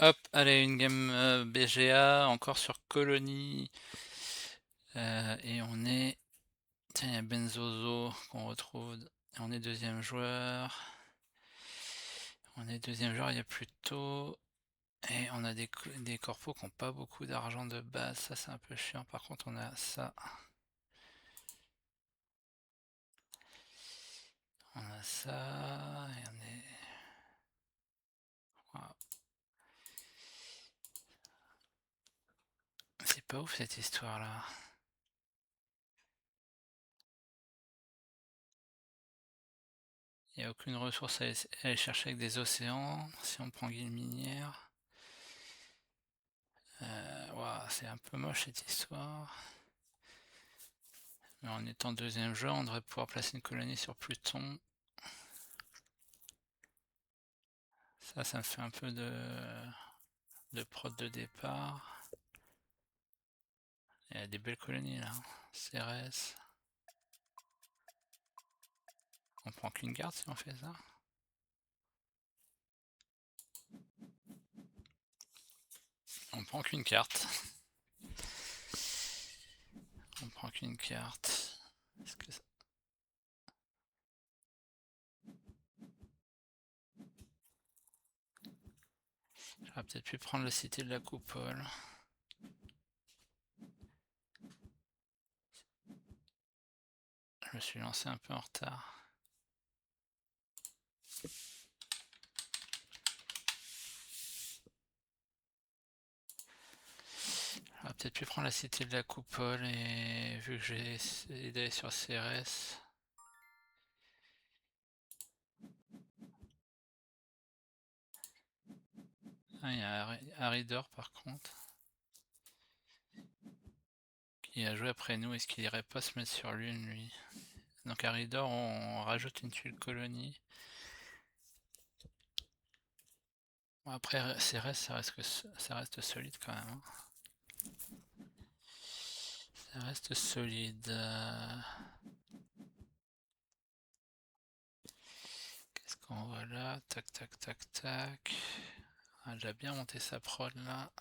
Hop, allez, une game BGA, encore sur Colonie. Et on est. Tiens, il y a Benzozo qu'on retrouve. Et on est deuxième joueur. On est deuxième joueur, il y a plutôt. Et on a des corpos qui n'ont pas beaucoup d'argent de base. Ça, c'est un peu chiant. Par contre, on a ça. On a ça. Et on est. Waouh. C'est pas ouf cette histoire-là. Il n'y a aucune ressource à aller chercher avec des océans. Si on prend guilde minière. Waouh, c'est un peu moche cette histoire. Mais en étant deuxième joueur, on devrait pouvoir placer une colonie sur Pluton. Ça me fait un peu de prod de départ. Il y a des belles colonies là. Cérès. On prend qu'une garde si on fait ça. On prend qu'une carte. On prend qu'une carte. Est-ce que ça... J'aurais peut-être pu prendre la cité de la coupole. Je me suis lancé un peu en retard. J'aurais peut-être pu prendre la cité de la coupole et vu que j'ai essayé d'aller sur CRS. Ah, il y a Haridor par contre. Qui a joué après nous, est-ce qu'il irait pas se mettre sur l'une lui? Donc Haridor, on rajoute une tuile colonie. Bon, après CRS, ça reste solide quand même, hein. Ça reste solide. Qu'est-ce qu'on voit là? Tac tac tac tac. Ah, il a bien monté sa prod là.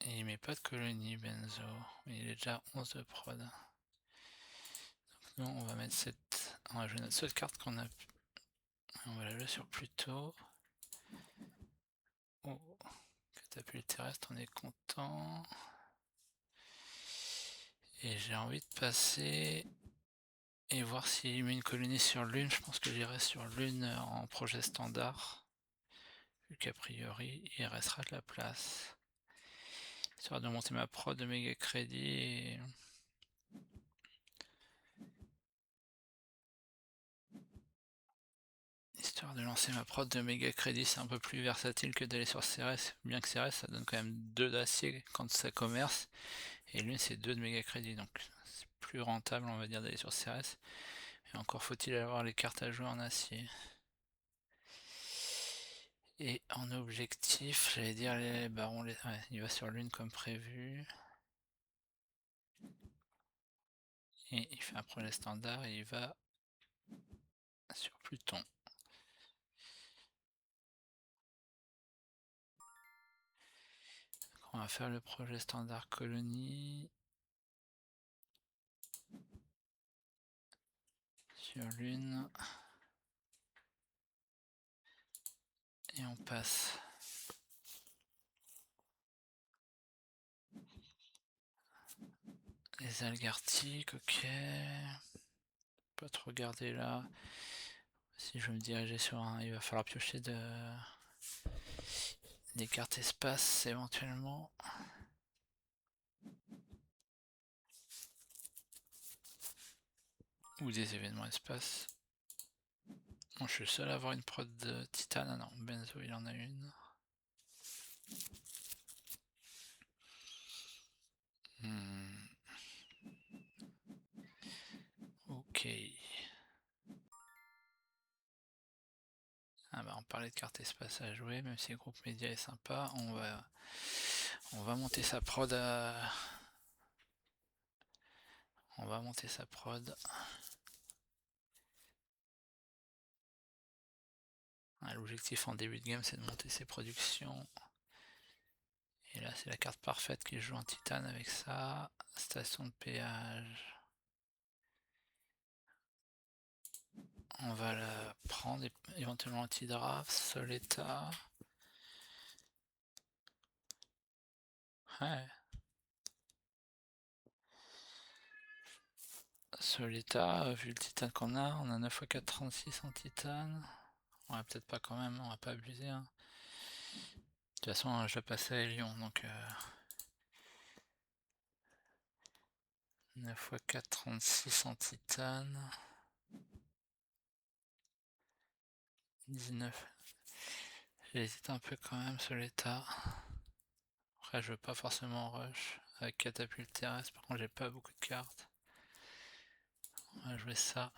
Et il met pas de colonie Benzo. Il est déjà 11 de prod. Donc nous on va mettre cette. On va jouer notre seule carte qu'on a. On va la jouer sur Pluto. Oh, catapulte terrestre, on est content. Et j'ai envie de passer et voir s'il met une colonie sur Lune. Je pense que j'irai sur Lune en projet standard. Vu qu'a priori, il restera de la place. Histoire de monter ma prod de méga crédit et... Histoire de lancer ma prod de méga crédit, c'est un peu plus versatile que d'aller sur CRS. Bien que CRS, ça donne quand même 2 d'acier quand ça commerce. Et Lune, c'est 2 de méga crédit. Donc c'est plus rentable, on va dire, d'aller sur CRS. Et encore faut-il avoir les cartes à jouer en acier. Et en objectif, j'allais dire les barons, ouais, il va sur Lune comme prévu. Et il fait un projet standard et il va sur Pluton. Donc on va faire le projet standard colonie. Sur Lune. Et on passe. Les algues arctiques, ok. Pas trop regarder là. Si je veux me diriger sur un, il va falloir piocher des cartes espace éventuellement. Ou des événements espace. Bon, je suis le seul à avoir une prod de titane. Ah non, Benzo il en a une. Hmm. Ok. Ah bah on parlait de cartes espace à jouer, même si le groupe média est sympa, on va monter sa prod on va monter sa prod. Ouais, l'objectif en début de game, c'est de monter ses productions. Et là, c'est la carte parfaite qui joue en titane avec ça. Station de péage. On va la prendre, éventuellement anti-draft, Soleta. Ouais. Soleta, vu le titane qu'on a, on a 9 x 4, 36 en titane. Ouais, peut-être pas quand même, on va pas abuser. Hein. De toute façon, je passais à Lyon, donc 9 x 4, 36 en titane. 19. J'hésite un peu quand même sur l'état. Après, je veux pas forcément rush avec catapulte terrestre. Par contre, j'ai pas beaucoup de cartes. On va jouer ça.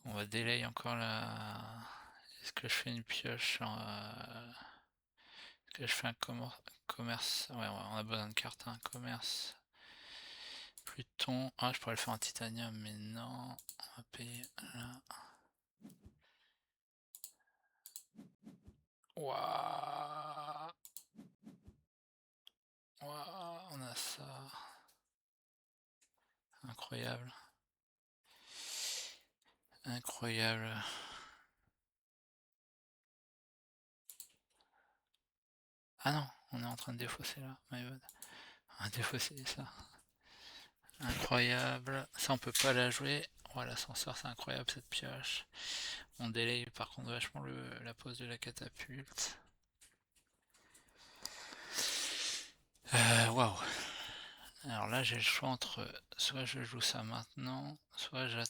On va délai encore la. Est-ce que je fais une pioche Est-ce que je fais un commerce? Ouais, on a besoin de cartes. Hein. Commerce. Pluton. Ah, je pourrais le faire en titanium, mais non. On va payer là. Waouh! Waouh, on a ça. Incroyable. Incroyable. Ah non, on est en train de défausser là. My bad. On va défausser ça. Incroyable. Ça, on peut pas la jouer. Voilà, l'ascenseur, c'est incroyable cette pioche. On délaye par contre vachement la pose de la catapulte. Waouh. Alors là, j'ai le choix entre soit je joue ça maintenant, soit je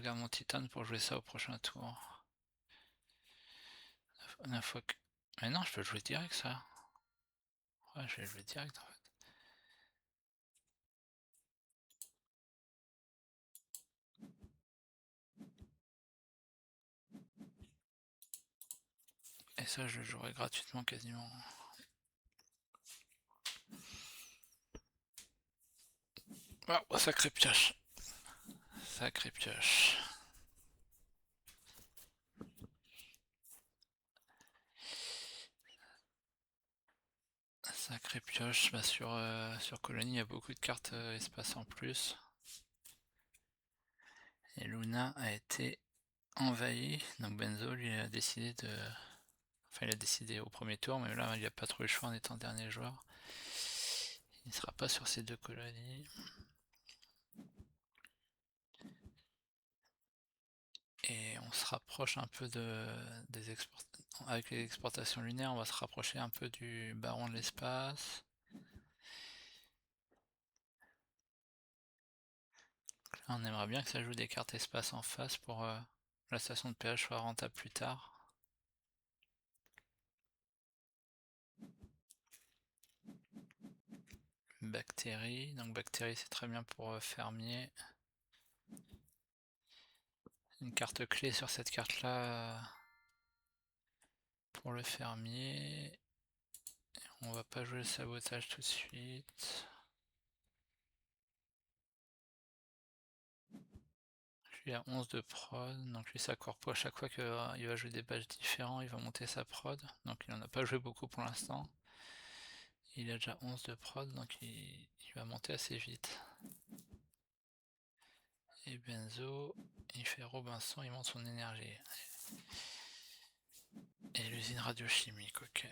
garde mon titane pour jouer ça au prochain tour. La fois que... Mais non, je peux jouer direct ça. Ouais, je vais jouer direct en fait. Et ça, je jouerai gratuitement quasiment. Oh, sacré pioche. Sacré pioche. Sacré pioche. Bah sur Colonie, il y a beaucoup de cartes espace en plus. Et Luna a été envahi. Donc Benzo, lui, a décidé de... Enfin, il a décidé au premier tour, mais là, il n'a pas trop le choix en étant dernier joueur. Il ne sera pas sur ces deux colonies. Et on se rapproche un peu des avec les exportations lunaires, on va se rapprocher un peu du baron de l'espace. Là, on aimerait bien que ça joue des cartes espace en face pour la station de péage soit rentable plus tard. Bactéries, donc bactéries c'est très bien pour fermier. Une carte clé sur cette carte là pour le fermier. On va pas jouer le sabotage tout de suite. Lui a 11 de prod, donc lui sa corpo à chaque fois qu'il va jouer des badges différents, il va monter sa prod. Donc il en a pas joué beaucoup pour l'instant. Il a déjà 11 de prod, donc il va monter assez vite. Et Benzo, il fait Robinson, il monte son énergie. Et l'usine radiochimique, ok.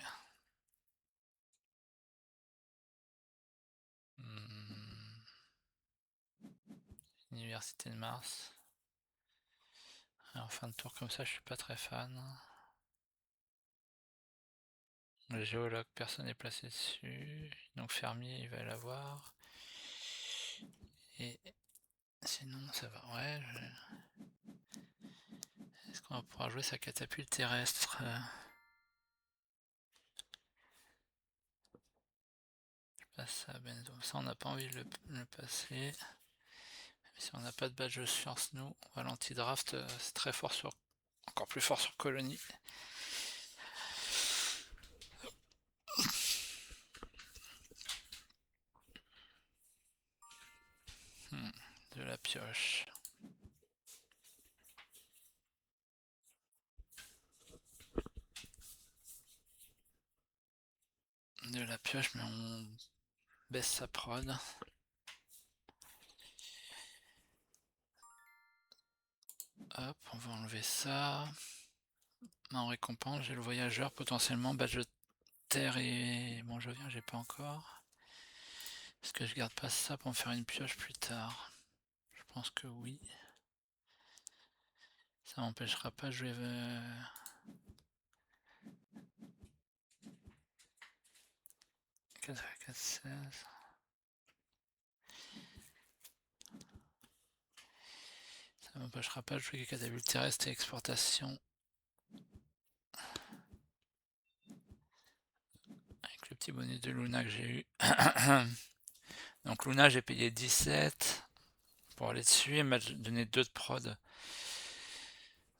Université de Mars. En fin de tour comme ça, je suis pas très fan. Le géologue, personne n'est placé dessus. Donc fermier, il va l'avoir. Et sinon, ça va. Ouais. Est-ce qu'on va pouvoir jouer sa catapulte terrestre Je passe ça à Benzo. Ça, on n'a pas envie de le passer. Si on n'a pas de badge de science, nous, on va l'anti-draft. C'est très fort sur. Encore plus fort sur Colonie. De la pioche. de la pioche, mais on baisse sa prod. Hop, on va enlever ça. En récompense, j'ai le voyageur, potentiellement badge de terre et... Bon, je viens, j'ai pas encore. Est-ce que je garde pas ça pour me faire une pioche plus tard? Je pense que oui. Ça m'empêchera pas de jouer... 4, 4, 16... Ça m'empêchera pas de jouer catapulte terrestre et exportation. Avec le petit bonus de Luna que j'ai eu. Donc Luna, j'ai payé 17 pour aller dessus. Elle m'a donné 2 de prod.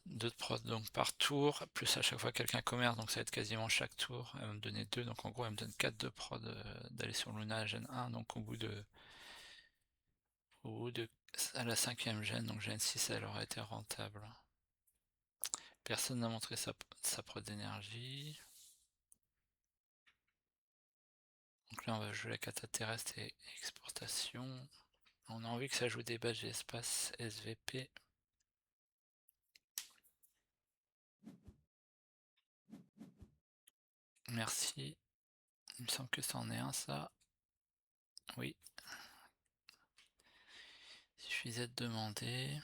2 de prod donc par tour, plus à chaque fois quelqu'un commerce, donc ça va être quasiment chaque tour. Elle va me donner 2, donc en gros elle me donne 4 de prod d'aller sur Luna à gêne 1, donc au bout de à la 5ème gêne, donc gêne 6 elle aurait été rentable. Personne n'a montré sa prod d'énergie. Donc là on va jouer la cata terrestre et exportation. On a envie que ça joue des badges d'espace SVP. Merci. Il me semble que ça en est un, ça. Oui. Il suffisait de demander.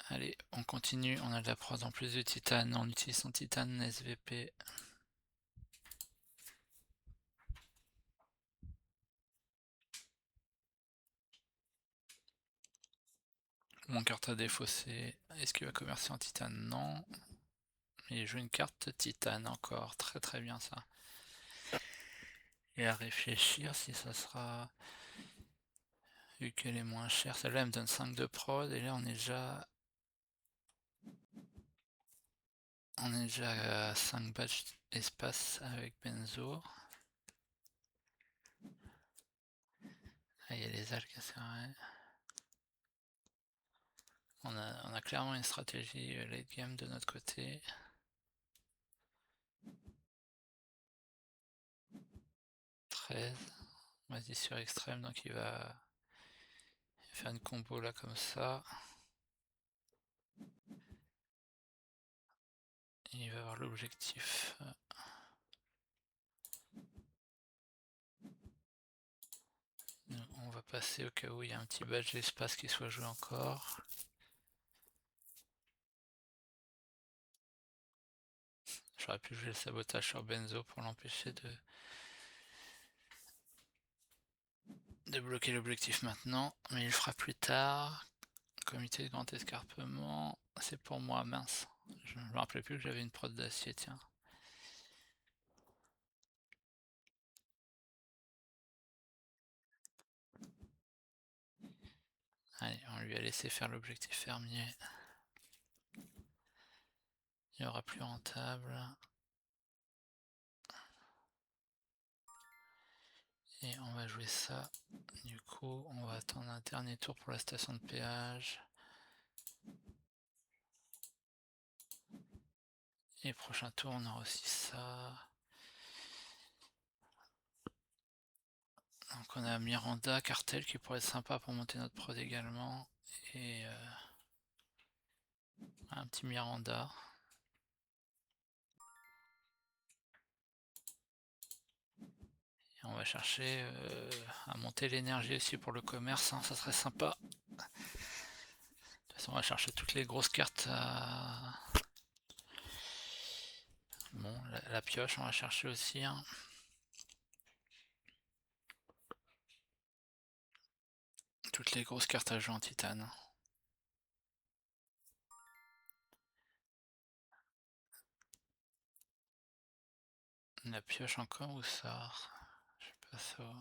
Allez, on continue. On a de la prod en plus de titane. On utilise son titane SVP. Mon carte à défausser. Est-ce qu'il va commercer en titane? Non. Mais il joue une carte titane encore. Très très bien ça. Et à réfléchir si ça sera... Vu qu'elle est moins chère. Celle-là elle me donne 5 de prod. Et là on est déjà... On est déjà à 5 badges espace avec Benzo. Ah, il y a les algues, c'est vrai. On a clairement une stratégie late game de notre côté. 13. Vas-y sur extrême, donc il va faire une combo là comme ça. Et il va avoir l'objectif. On va passer au cas où il y a un petit badge d'espace qui soit joué encore. J'aurais pu jouer le sabotage sur Benzo pour l'empêcher de bloquer l'objectif maintenant, mais il le fera plus tard. Comité de grand escarpement, c'est pour moi, mince. Je me rappelais plus que j'avais une prod d'acier, tiens. Allez, on lui a laissé faire l'objectif fermier. Il y aura plus rentable. Et on va jouer ça. Du coup, on va attendre un dernier tour pour la station de péage. Et prochain tour, on aura aussi ça. Donc on a Miranda, Cartel qui pourrait être sympa pour monter notre prod également. Et un petit Miranda. Et on va chercher à monter l'énergie aussi pour le commerce, hein, ça serait sympa. De toute façon, on va chercher toutes les grosses cartes. Bon, la pioche, on va chercher aussi. Hein. Toutes les grosses cartes à jouer en titane. La pioche encore ou ça? Je sais pas ça.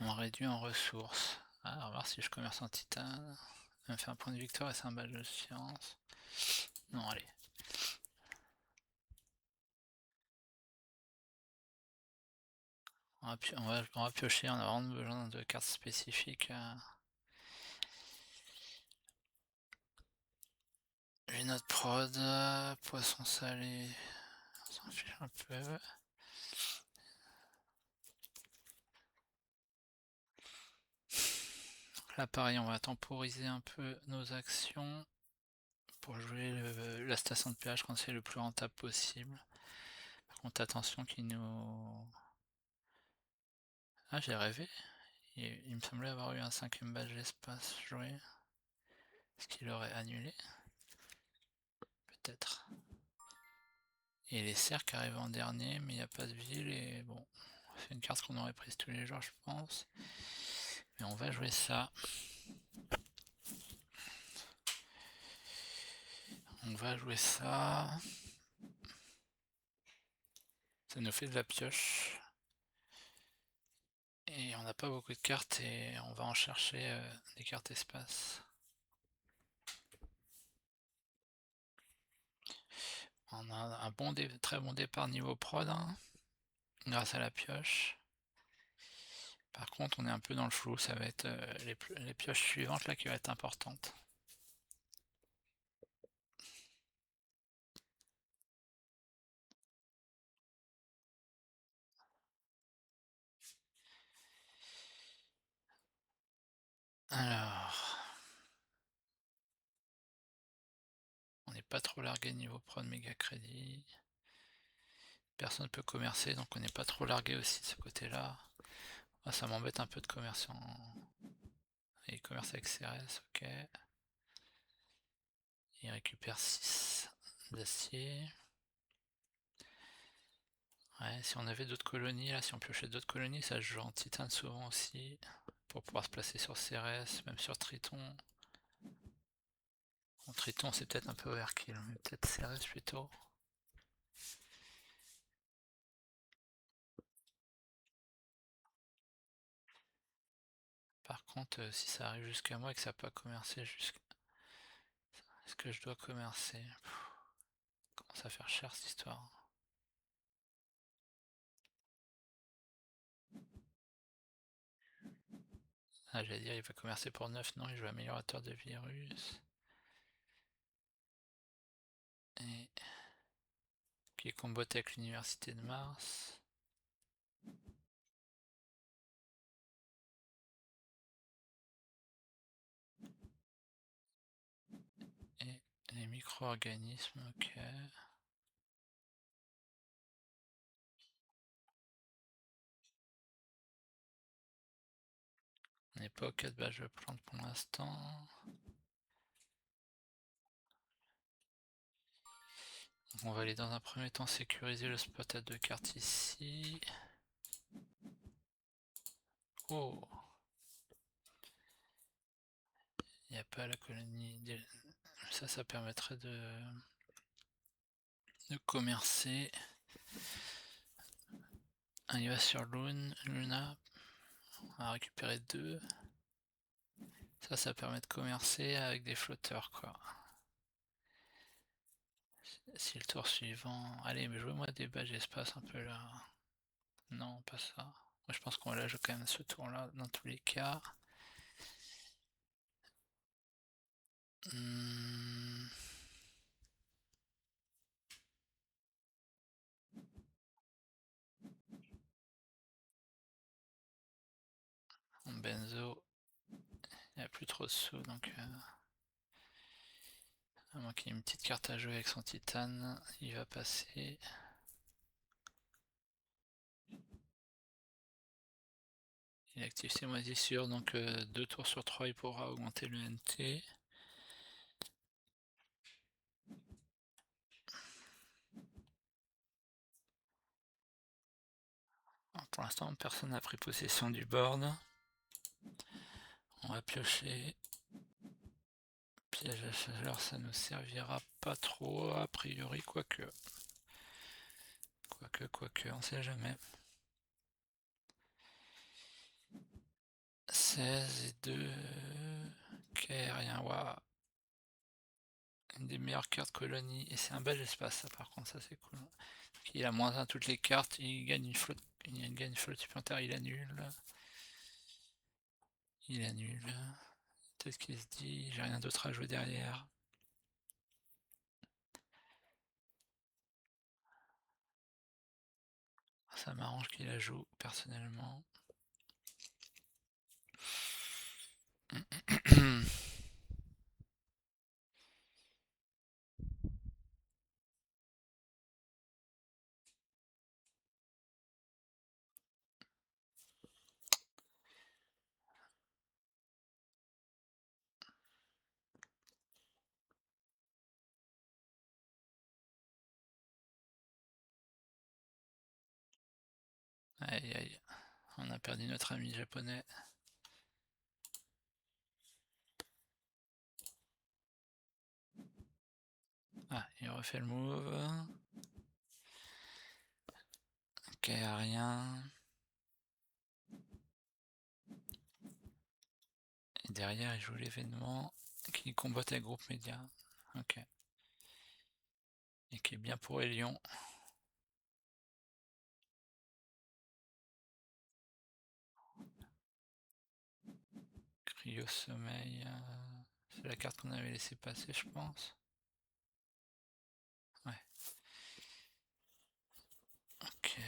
On réduit en ressources. Alors, on va voir si je commerce en titane. Ça me fait un point de victoire et c'est un badge de science. Non, allez. On va piocher, on a vraiment besoin de cartes spécifiques. Une autre prod, poisson salé, on s'en fiche un peu. Là pareil, on va temporiser un peu nos actions pour jouer la station de péage quand c'est le plus rentable possible. Par contre attention qu'il nous... Ah j'ai rêvé, il me semblait avoir eu un 5ème badge d'espace joué. Est-ce qu'il aurait annulé? Peut-être. Et les cercles arrivent en dernier, mais il n'y a pas de ville et bon, c'est une carte qu'on aurait prise tous les jours je pense. Mais on va jouer ça. On va jouer ça. Ça nous fait de la pioche. Et on n'a pas beaucoup de cartes et on va en chercher des cartes espace. On a un très bon départ niveau prod, hein, grâce à la pioche. Par contre, on est un peu dans le flou, ça va être les pioches suivantes là qui vont être importantes. Alors, on n'est pas trop largué niveau prod méga crédit. Personne ne peut commercer, donc on n'est pas trop largué aussi de ce côté-là. Ah, ça m'embête un peu de commercer et commerce avec CRS, ok. Il récupère 6 d'acier. Ouais, si on avait d'autres colonies, là, si on piochait d'autres colonies, ça se joue en titane souvent aussi, pour pouvoir se placer sur CRS, même sur Triton. En Triton, c'est peut-être un peu overkill, mais peut-être CRS plutôt. Par contre, si ça arrive jusqu'à moi et que ça n'a pas commercé jusqu'à... Est-ce que je dois commercer? Commence à faire cher cette histoire. Ah, j'allais dire, il va commercer pour 9, non, il joue améliorateur de virus. Et... qui est comboté avec l'université de Mars. Et les micro-organismes, ok. On n'est pas au 4 badges de plantes pour l'instant. On va aller dans un premier temps sécuriser le spot à 2 cartes ici. Oh! Il n'y a pas la colonie. Ça permettrait de commercer. Il va sur Luna. On va récupérer 2. Ça permet de commercer avec des flotteurs, quoi. Si le tour suivant... Allez, mais jouez-moi des badges d'espace un peu là. Non, pas ça. Moi, je pense qu'on va la jouer quand même ce tour-là, dans tous les cas. En benzo, il n'y a plus trop de sous, donc... à moins qu'il y ait une petite carte à jouer avec son titane, il va passer. Il active ses moisissures, donc 2 tours sur 3 il pourra augmenter le NT. Alors, pour l'instant personne n'a pris possession du board. On va piocher. Piège à chaleur, ça ne servira pas trop, a priori, quoique. Quoique, on sait jamais. 16 et 2. Ok, rien, waouh. Une des meilleures cartes colonie. Et c'est un bel espace, ça par contre, ça c'est cool. Il a -1 toutes les cartes, il gagne une flotte, supplémentaire, il annule. Il annule. Peut-être qu'il se dit, j'ai rien d'autre à jouer derrière. Ça m'arrange qu'il la joue, personnellement. Aïe aïe, on a perdu notre ami japonais. Ah, il refait le move. Ok, rien. Et derrière, il joue l'événement qui combatte avec groupe média. Ok. Et qui est bien pour Elion. Cryo sommeil. C'est la carte qu'on avait laissé passer, je pense. Ouais. Ok.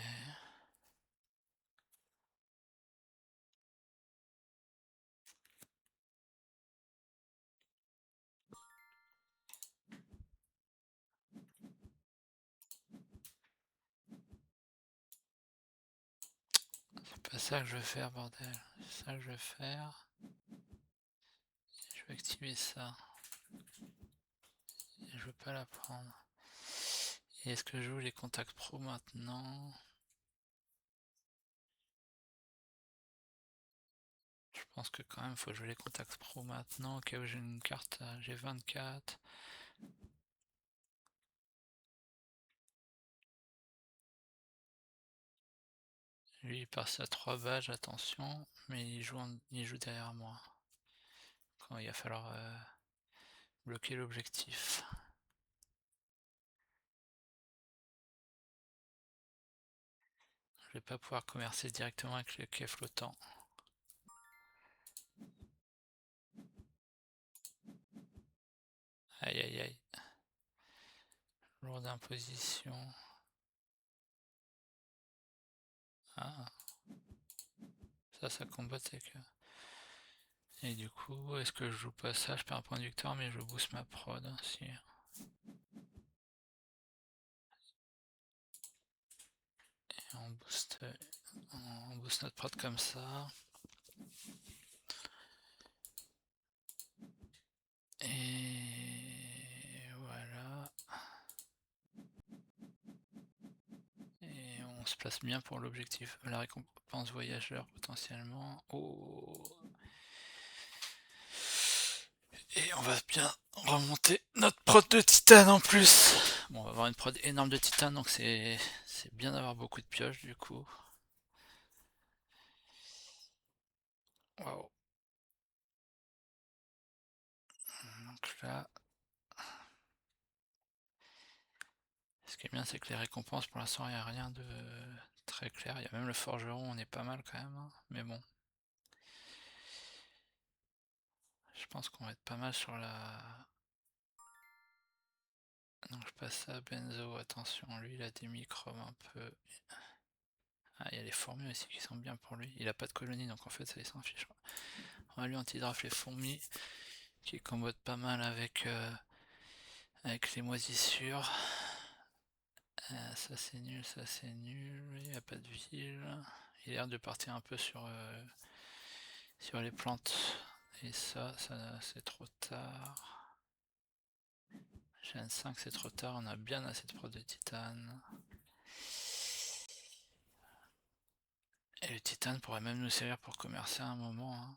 C'est pas ça que je veux faire, bordel. C'est ça que je veux faire. Je vais activer ça. Et je veux pas la prendre. Et est-ce que je joue les contacts pro maintenant? Je pense que quand même faut jouer les contacts pro maintenant, au cas où j'ai une carte j'ai 24. Lui il passe à 3 badges, attention, mais il joue derrière moi. Quand il va falloir bloquer l'objectif. Je vais pas pouvoir commercer directement avec le quai flottant. Aïe aïe aïe. Lourde imposition. Ah. Ça combatte avec... Et du coup, est-ce que je joue pas ça? Je perds un point de victoire, mais je booste ma prod. Si. Et on booste notre prod comme ça. Et voilà. Et on se place bien pour l'objectif. La récompense voyageur potentiellement. Oh. Et on va bien remonter notre prod de titane en plus. Bon, on va avoir une prod énorme de titane, donc c'est bien d'avoir beaucoup de pioches du coup. Waouh. Donc là, ce qui est bien, c'est que les récompenses, pour l'instant, il n'y a rien de très clair. Il y a même le forgeron, on est pas mal quand même. Hein. Mais bon. Je pense qu'on va être pas mal sur la... Donc je passe à Benzo, attention, lui il a des microbes un peu... Ah, il y a les fourmis aussi qui sont bien pour lui. Il a pas de colonie, donc en fait ça il s'en fiche. On va lui anti-draft les fourmis, qui combattent pas mal avec les moisissures. Ça c'est nul, ça c'est nul. Il n'y a pas de ville. Il a l'air de partir un peu sur les plantes. Et ça c'est trop tard. Gen 5 c'est trop tard, on a bien assez de prod de titane. Et le titane pourrait même nous servir pour commercer à un moment. Hein.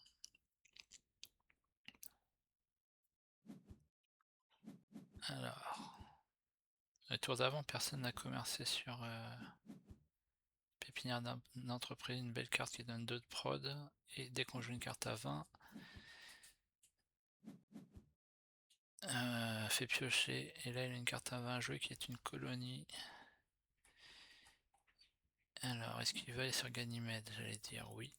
Alors, le tour d'avant, personne n'a commercé sur pépinière d'entreprise, une belle carte qui donne 2 de prod. Et dès qu'on joue une carte à 20, fait piocher. Et là, il a une carte à 20 à jouer qui est une colonie. Alors, est-ce qu'il va aller sur Ganymède? J'allais dire oui.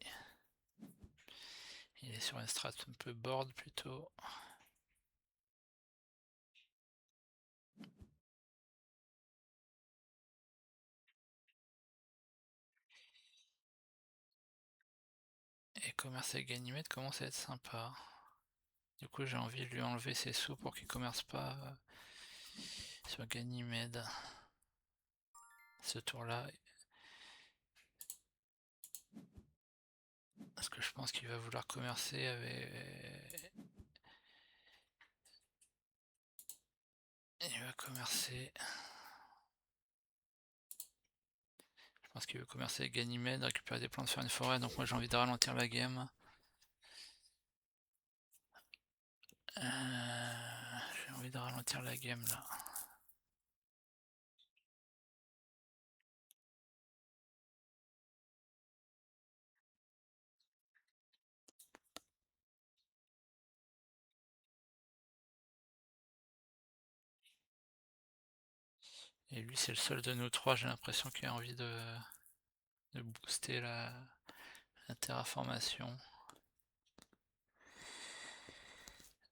Il est sur une strat un peu board plutôt. Et commercer avec Ganymède commence à être sympa. Du coup j'ai envie de lui enlever ses sous pour qu'il commerce pas sur Ganymède. Ce tour-là. Parce que je pense qu'il va vouloir commercer avec... Il va commercer... Je pense qu'il veut commercer avec Ganymède, récupérer des plans de faire une forêt, donc moi j'ai envie de ralentir la game. J'ai envie de ralentir la game là. Et lui c'est le seul de nous trois, j'ai l'impression qu'il a envie de booster la terraformation.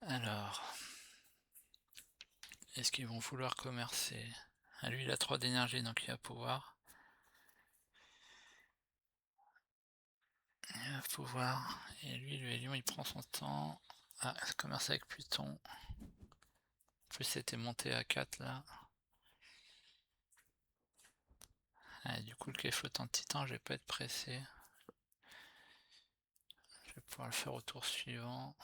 Alors, est-ce qu'ils vont vouloir commercer? Ah, lui il a 3 d'énergie donc il va pouvoir. Il va pouvoir. Et lui, le Hélion, il prend son temps. Ah, ça commence avec Pluton. En plus, c'était monté à 4 là. Ah, du coup, le quai flottant de Titan, je vais pas être pressé. Je vais pouvoir le faire au tour suivant.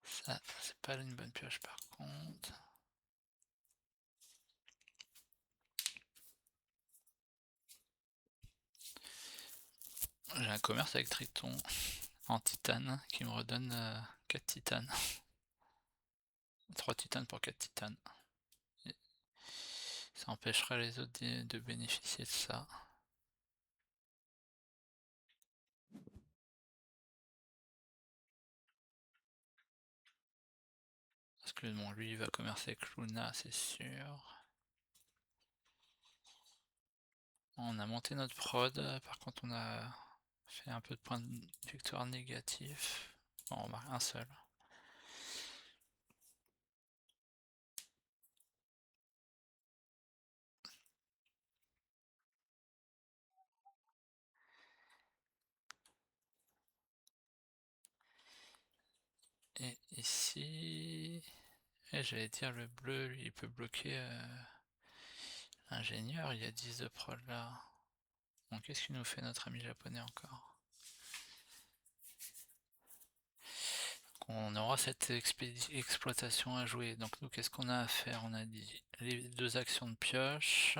Ça, c'est pas une bonne pioche par contre. J'ai un commerce avec Triton en titane qui me redonne 4 titanes. 3 titanes pour 4 titanes. Et ça empêchera les autres de bénéficier de ça. Parce que bon, lui il va commercer avec Luna, c'est sûr. On a monté notre prod, par contre on a fait un peu de points de victoire négatifs. Bon, on remarque un seul. Et ici... Et j'allais dire le bleu, lui, il peut bloquer l'ingénieur, il y a 10 de prod là. Bon, qu'est-ce qu'il nous fait notre ami japonais encore? On aura cette exploitation à jouer. Donc nous, qu'est-ce qu'on a à faire? On a dit les 2 actions de pioche.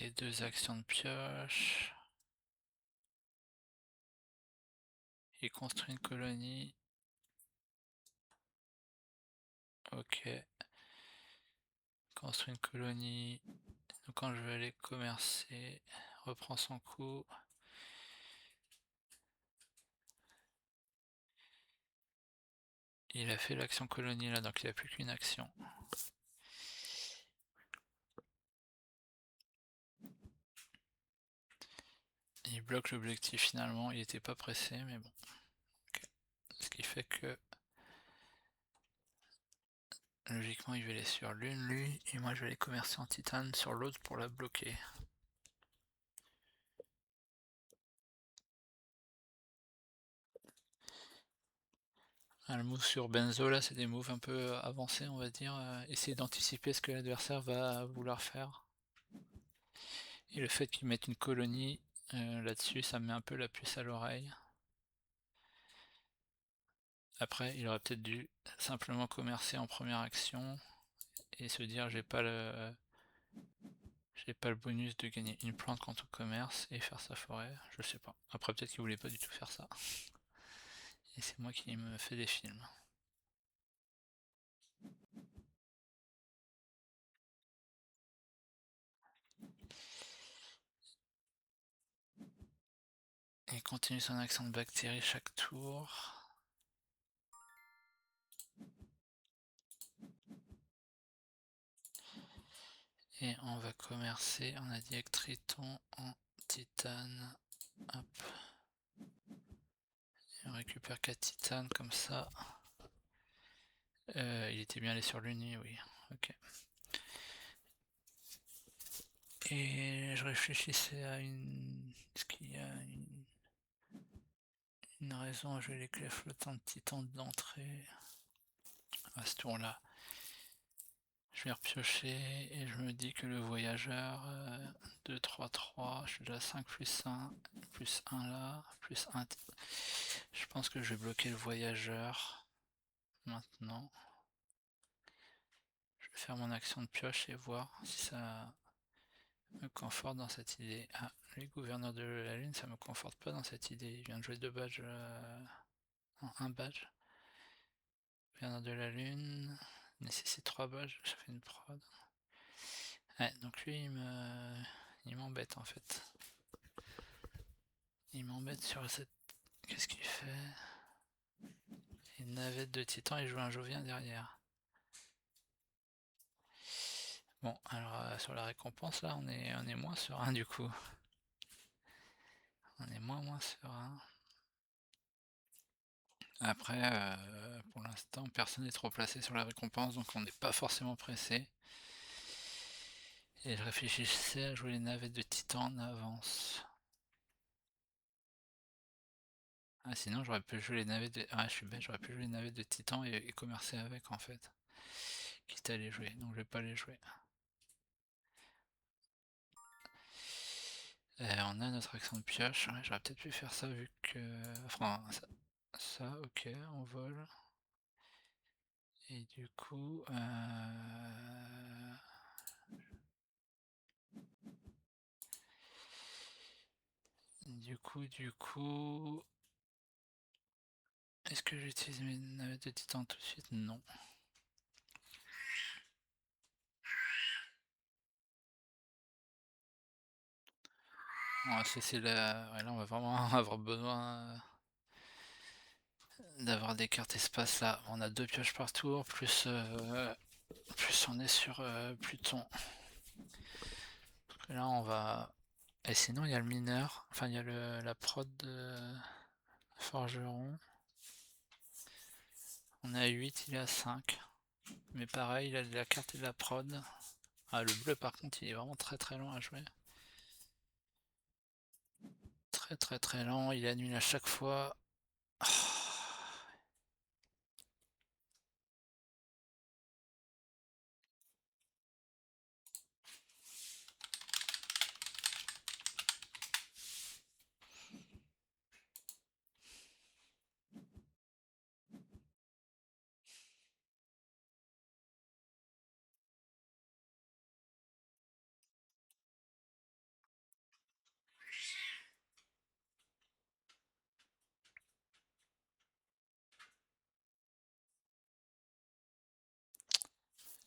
Les 2 actions de pioche. Il construit une colonie. Ok. Construit une colonie. Donc quand je vais aller commercer, reprend son coup. Il a fait l'action colonie là, donc il n'y a plus qu'une action. Il bloque l'objectif finalement, il était pas pressé, mais bon. Okay. Ce qui fait que logiquement il va aller sur l'une lui, et moi je vais aller commercer en titane sur l'autre pour la bloquer. Ah, le move sur Benzo là, c'est des moves un peu avancés on va dire, essayer d'anticiper ce que l'adversaire va vouloir faire. Et le fait qu'il mette une colonie là-dessus, ça me met un peu la puce à l'oreille. Après, il aurait peut-être dû simplement commercer en première action et se dire j'ai pas le bonus de gagner une plante quand on commerce et faire sa forêt, je sais pas. Après peut-être qu'il voulait pas du tout faire ça. Et c'est moi qui me fais des films. Il continue son action de bactéries chaque tour. Et on va commercer, on a dit avec Triton en titane. Hop. Et on récupère 4 titanes comme ça. Il était bien allé sur l'Uni, oui. Ok. Et je réfléchissais à une... Est-ce qu'il y a une raison à jouer les clés flottantes de titan d'entrée à ce tour-là? Je vais repiocher et je me dis que le voyageur 2, 3, 3, je suis déjà 5 plus 1 là, plus 1. Je pense que je vais bloquer le voyageur maintenant. Je vais faire mon action de pioche et voir si ça me conforte dans cette idée. Ah, les gouverneurs de la lune, ça me conforte pas dans cette idée. Il vient de jouer 2 badges en 1 badge. Gouverneur de la lune nécessite 3 badges, ça fait une prod. Ouais, donc lui il m'embête en fait. Il m'embête sur cette... Qu'est-ce qu'il fait? Une navette de titan, il joue un Jovien derrière. Bon, alors sur la récompense là, on est moins serein du coup. On est moins serein. Après, pour l'instant, personne n'est trop placé sur la récompense, donc on n'est pas forcément pressé. Et je réfléchissais à jouer les navettes de titan en avance. Ah, sinon j'aurais pu jouer les navettes de... Ah, je suis bête, j'aurais pu jouer les navettes de titan et commercer avec en fait. Quitte à les jouer, donc je vais pas les jouer. On a notre action de pioche, ouais, j'aurais peut-être pu faire ça vu que... Enfin, ça ok, on vole. Et du coup... Du coup... Est-ce que j'utilise mes navettes de titan tout de suite? Non. On va cesser la... Ouais, là on va vraiment avoir besoin d'avoir des cartes espace là. On a 2 pioches par tour, plus on est sur Pluton. Là on va... Et sinon il y a le mineur, enfin il y a la prod de forgeron. On est à 8, il est à 5. Mais pareil, il a de la carte et de la prod. Ah, le bleu par contre il est vraiment très long à jouer. Très lent, il annule à chaque fois.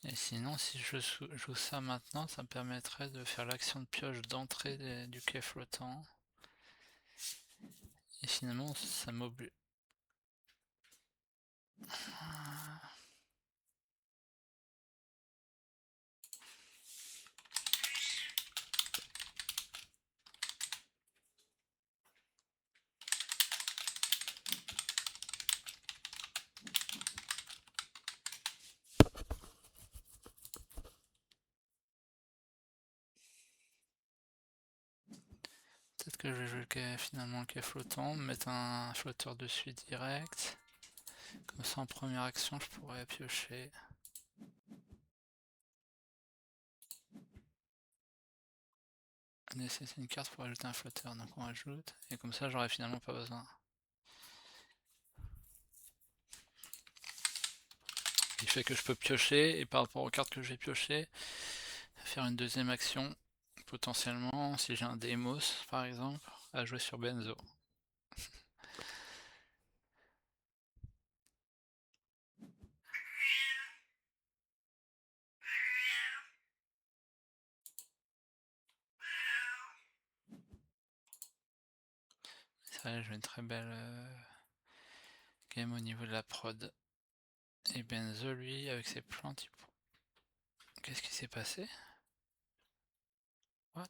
Et sinon, si je joue ça maintenant, ça me permettrait de faire l'action de pioche d'entrée du quai flottant. Et finalement, ça m'oblige. Peut-être que je vais jouer finalement le quai flottant, mettre un flotteur dessus direct. Comme ça, en première action, je pourrais piocher. C'est une carte pour ajouter un flotteur, donc on ajoute. Et comme ça, j'aurais finalement pas besoin. Il fait que je peux piocher, et par rapport aux cartes que j'ai piochées, faire une deuxième action, potentiellement, si j'ai un Deimos par exemple, à jouer sur Benzo. C'est vrai, j'ai une très belle game au niveau de la prod. Et Benzo, lui, avec ses plantes, qu'est-ce qui s'est passé? What?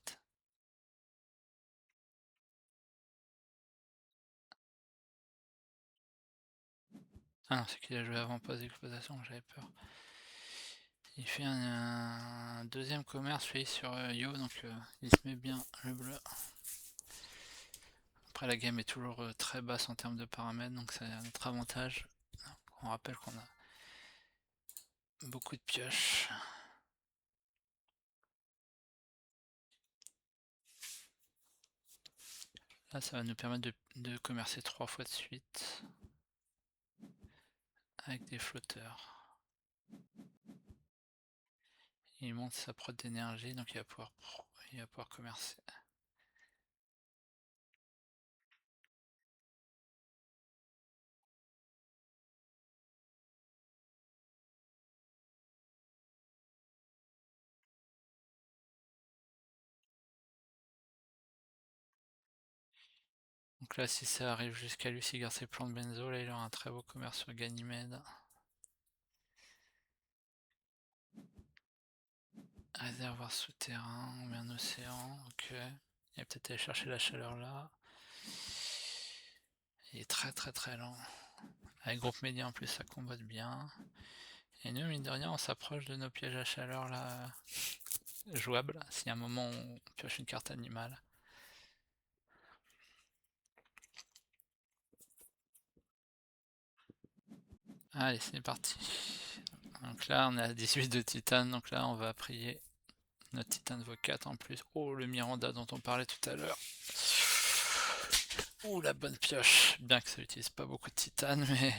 Ah non, c'est qu'il a joué avant pause d'exploitation, j'avais peur. Il fait un deuxième commerce lui sur Yo, donc il se met bien le bleu. Après la game est toujours très basse en termes de paramètres, donc c'est notre avantage. On rappelle qu'on a beaucoup de pioches. Là ça va nous permettre de commercer 3 fois de suite avec des flotteurs. Il monte sa prod d'énergie, donc il va pouvoir commercer. Donc là si ça arrive jusqu'à lui, s'il garde ses plans de benzo, là il aura un très beau commerce sur Ganymède. Réservoir souterrain, on met un océan, ok. Il va peut-être aller chercher la chaleur là. Il est très lent. Avec groupe média en plus ça combatte bien. Et nous mine de rien on s'approche de nos pièges à chaleur là jouables. Si à un moment on pioche une carte animale. Allez c'est parti. Donc là on est à 18 de titane, donc là on va prier notre titane vaut 4 en plus. Oh le Miranda dont on parlait tout à l'heure. Oh la bonne pioche. Bien que ça utilise pas beaucoup de titane, mais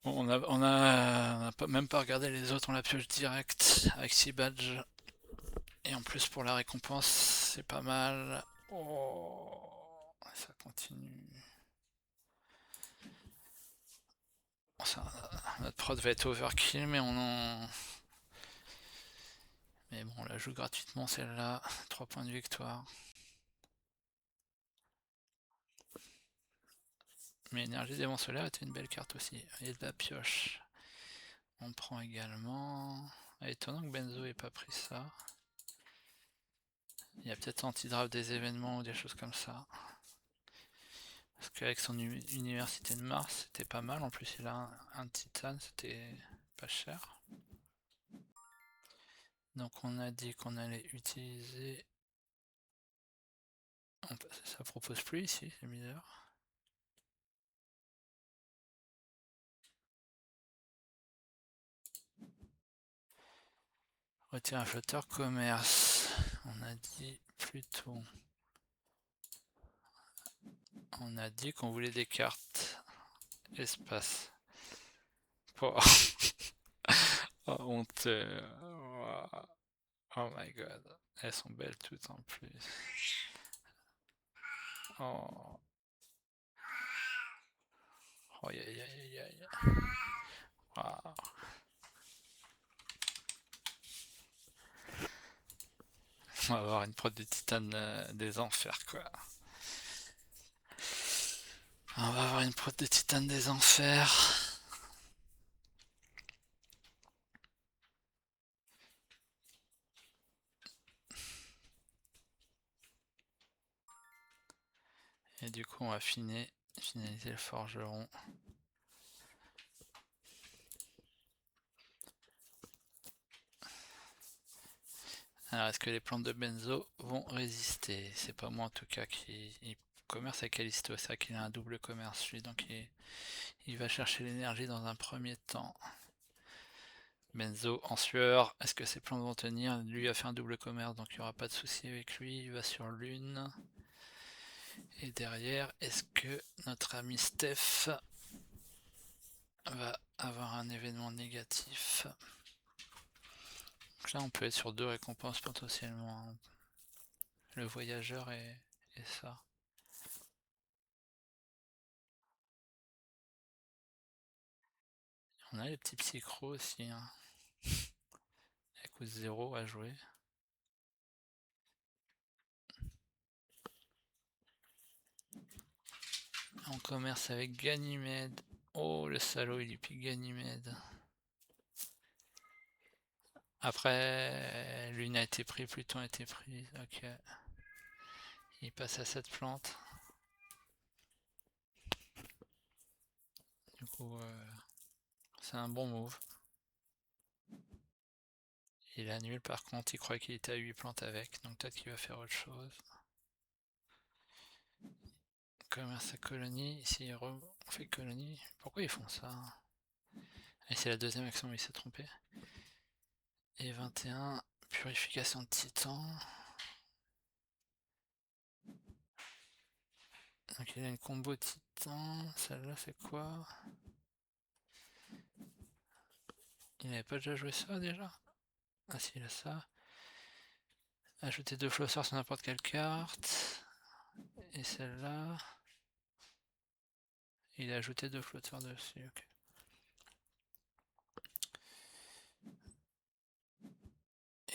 bon, on a même pas regardé les autres, on la pioche direct avec 6 badges. Et en plus pour la récompense, c'est pas mal. Oh, ça continue. Notre prod va être overkill, mais mais bon, on la joue gratuitement celle-là. 3 points de victoire. Mais énergie des vents solaires était une belle carte aussi. Et de la pioche. On prend également. Étonnant que Benzo ait pas pris ça. Il y a peut-être anti-draft des événements ou des choses comme ça. Parce qu'avec son université de Mars, c'était pas mal. En plus, il a un titane, c'était pas cher. Donc on a dit qu'on allait utiliser... Ça propose plus ici, c'est bizarre. Retirer un flotteur commerce. On a dit plutôt... On a dit qu'on voulait des cartes. Espace. Oh, oh honteux. Oh my god. Elles sont belles toutes en plus. Oh. Oh aïe aïe aïe aïe. Wow. On va avoir une prod de titane des enfers quoi. On va avoir une prod de titane des enfers. Et du coup on va finaliser le forgeron. Alors est-ce que les plantes de benzo vont résister? C'est pas moi en tout cas qui commerce avec Callisto, c'est vrai qu'il a un double commerce lui, donc il va chercher l'énergie dans un premier temps. Benzo en sueur, est-ce que ces plantes vont tenir? Lui a fait un double commerce donc il n'y aura pas de souci avec lui, il va sur lune. Et derrière, est-ce que notre ami Steph va avoir un événement négatif? Donc là on peut être sur 2 récompenses potentiellement. Le voyageur et ça. On a les petits psychros aussi. Hein. Elle coûte 0 à jouer. On commerce avec Ganymède. Oh le salaud il lui pique Ganymède. Après, l'une a été prise, Pluton a été prise. Ok. Il passe à cette plante. Du coup, c'est un bon move. Il annule par contre, il croit qu'il était à 8 plantes avec, donc peut-être qu'il va faire autre chose. Commerce à colonie, ici on fait colonie. Pourquoi ils font ça? Et c'est la deuxième action où il s'est trompé. Et 21, purification de titan. Donc il a une combo titan, celle-là c'est quoi? Il n'avait pas déjà joué ça déjà? Ah si, il a ça. Ajouter 2 flosseurs sur n'importe quelle carte. Et celle-là. Il a ajouté 2 flotteurs dessus, ok.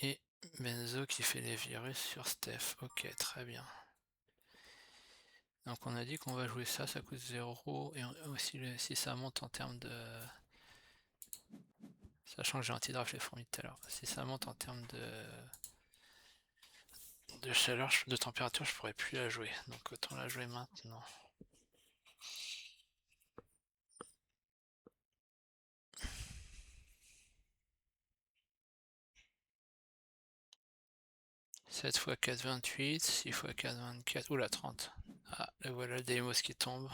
Et Benzo qui fait les virus sur Steph. Ok, très bien. Donc on a dit qu'on va jouer ça, ça coûte 0. Et aussi si ça monte en termes de... Sachant que j'ai anti-draft les fourmis tout à l'heure. Si ça monte en termes de chaleur, de température, je pourrais plus la jouer. Donc autant la jouer maintenant. « 7 x 4, 28, 6 x 4, 24, oula 30. Ah, et voilà le Deimos qui tombe.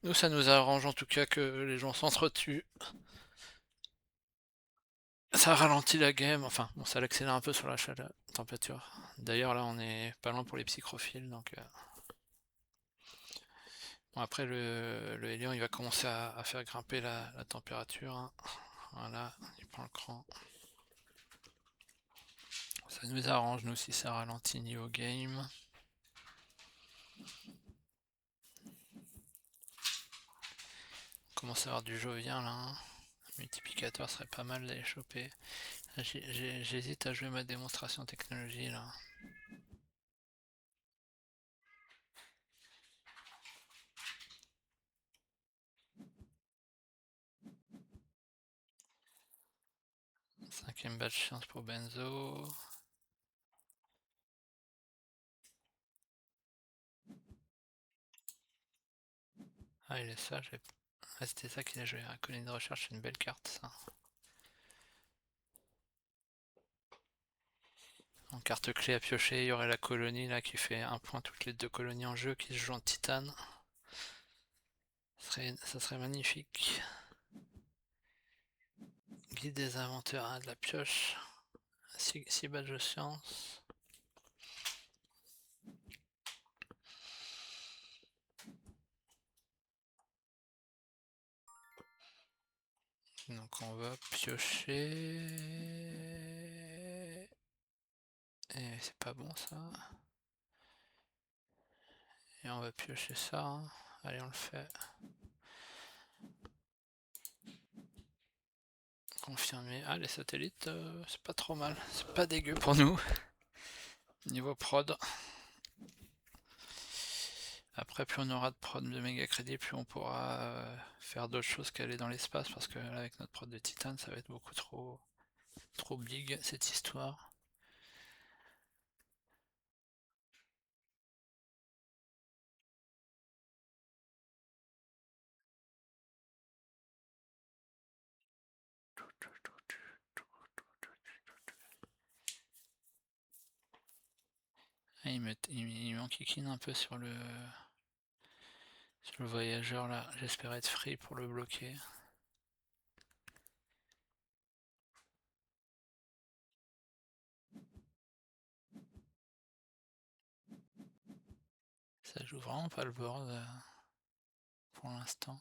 Nous, ça nous arrange en tout cas que les gens s'entretuent. Ça ralentit la game, enfin, bon, ça l'accélère un peu sur la température. D'ailleurs, là, on est pas loin pour les psychrophiles, donc... Bon, après, le Hélion, il va commencer à faire grimper la température. Hein. Voilà, il prend le cran. Ça nous arrange, nous, si ça ralentit niveau game. On commence à avoir du jovien, là. Hein. Multiplicateur serait pas mal d'aller choper. J'hésite à jouer ma démonstration technologie, là. Cinquième batch chance pour Benzo. Ah, il est sage. Ah, c'était ça qu'il a joué. La colonie de recherche, c'est une belle carte, ça. En carte clé à piocher, il y aurait la colonie là qui fait un point toutes les 2 colonies en jeu qui se jouent en titane. Ça serait magnifique. Guide des inventeurs à de la pioche. 6 badges de science. Donc on va piocher. Et c'est pas bon ça. Et on va piocher ça. Hein. Allez, on le fait. Confirmer. Ah, les satellites, c'est pas trop mal. C'est pas dégueu pour nous. Niveau prod. Après, plus on aura de prod de méga crédit, plus on pourra faire d'autres choses qu'aller dans l'espace, parce que là, avec notre prod de titane, ça va être beaucoup trop big cette histoire. Ah, il m'enquiquine un peu sur le voyageur là. J'espère être free pour le bloquer. Ça joue vraiment pas le board pour l'instant.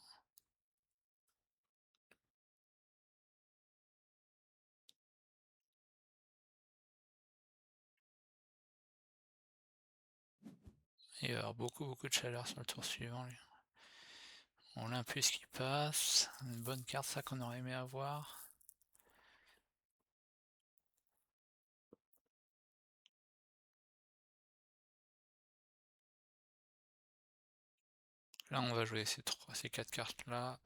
Il va y avoir beaucoup de chaleur sur le tour suivant. Lui. Olympus qui passe. Une bonne carte ça qu'on aurait aimé avoir. Là on va jouer ces 4 cartes là.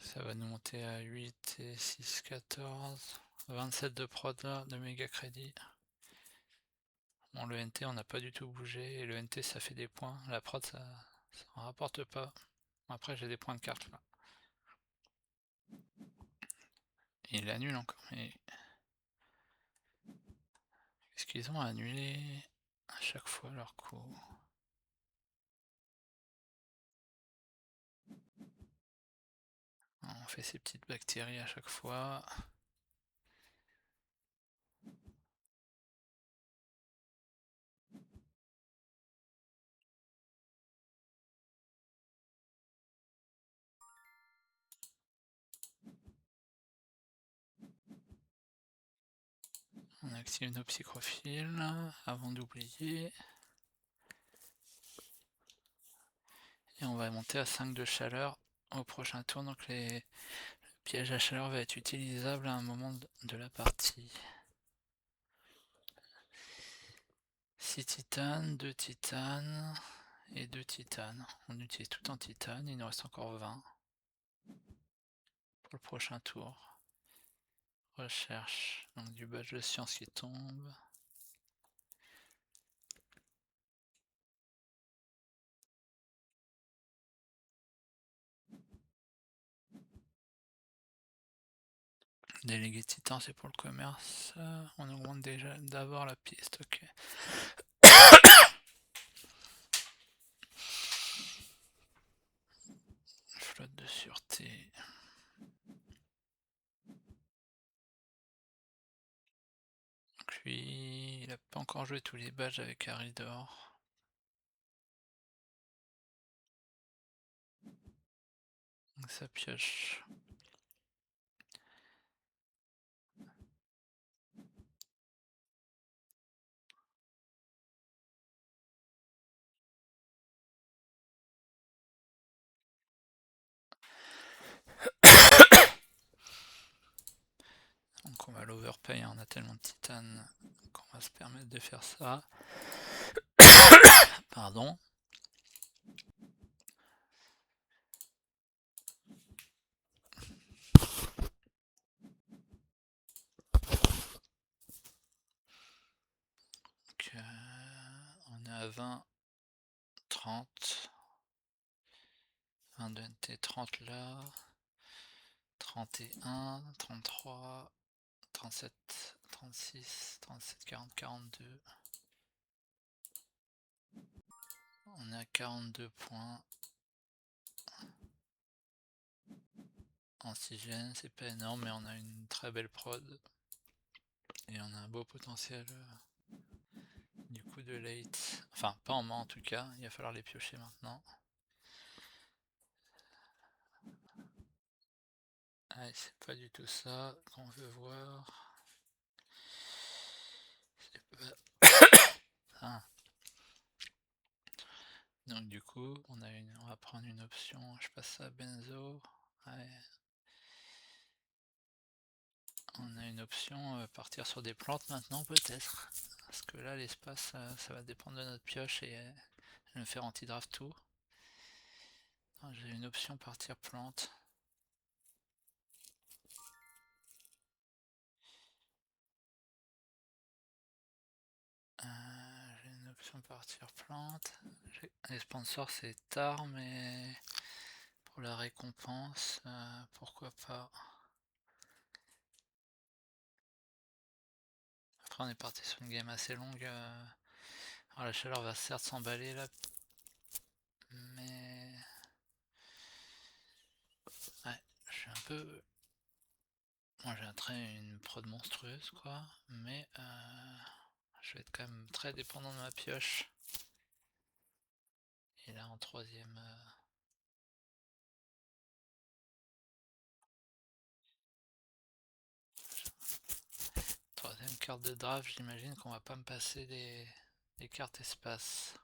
Ça va nous monter à 8 et 6, 14. 27 de prod là, de méga crédit. Bon, le NT on n'a pas du tout bougé, et le NT ça fait des points. La prod ça en rapporte pas. Après j'ai des points de carte là. il annule encore, mais est-ce qu'ils ont annulé à chaque fois leur coup? On fait ces petites bactéries à chaque fois. On active nos psychrophiles avant d'oublier. Et on va monter à 5 de chaleur au prochain tour, donc le piège à chaleur va être utilisable à un moment de la partie. 6 titanes, 2 titanes et 2 titanes. On utilise tout en titane, il nous reste encore 20 pour le prochain tour. Recherche, donc du badge de science qui tombe. Délégué titan, c'est pour le commerce. On augmente déjà d'abord la pièce stockée. Flotte de sûreté. Donc lui, il a pas encore joué tous les badges avec Aridor. Donc ça pioche. Donc on va l'overpay, on a tellement de titane qu'on va se permettre de faire ça. Pardon. Donc, on est à 20, 30, 20 de NT, 30 là, 31, 33, 37, 36, 37, 40, 42. On est à 42 points. Antigène, c'est pas énorme, mais on a une très belle prod. Et on a un beau potentiel du coup de late. Enfin, pas en main en tout cas, il va falloir les piocher maintenant. Allez, c'est pas du tout ça qu'on veut voir. C'est pas ça. Donc du coup, on va prendre une option, je passe à benzo. Ouais. On a une option partir sur des plantes maintenant peut-être. Parce que là l'espace ça va dépendre de notre pioche et je vais me faire anti-draft tout. J'ai une option partir plante. J'ai une option partir plante. Les sponsors c'est tard mais pour la récompense, pourquoi pas. Après on est parti sur une game assez longue. Alors la chaleur va certes s'emballer là. Mais ouais, je suis un peu. Moi j'ai une prod monstrueuse quoi. Mais je vais être quand même très dépendant de ma pioche. Et là en troisième. Troisième carte de draft, j'imagine qu'on va pas me passer des cartes espace.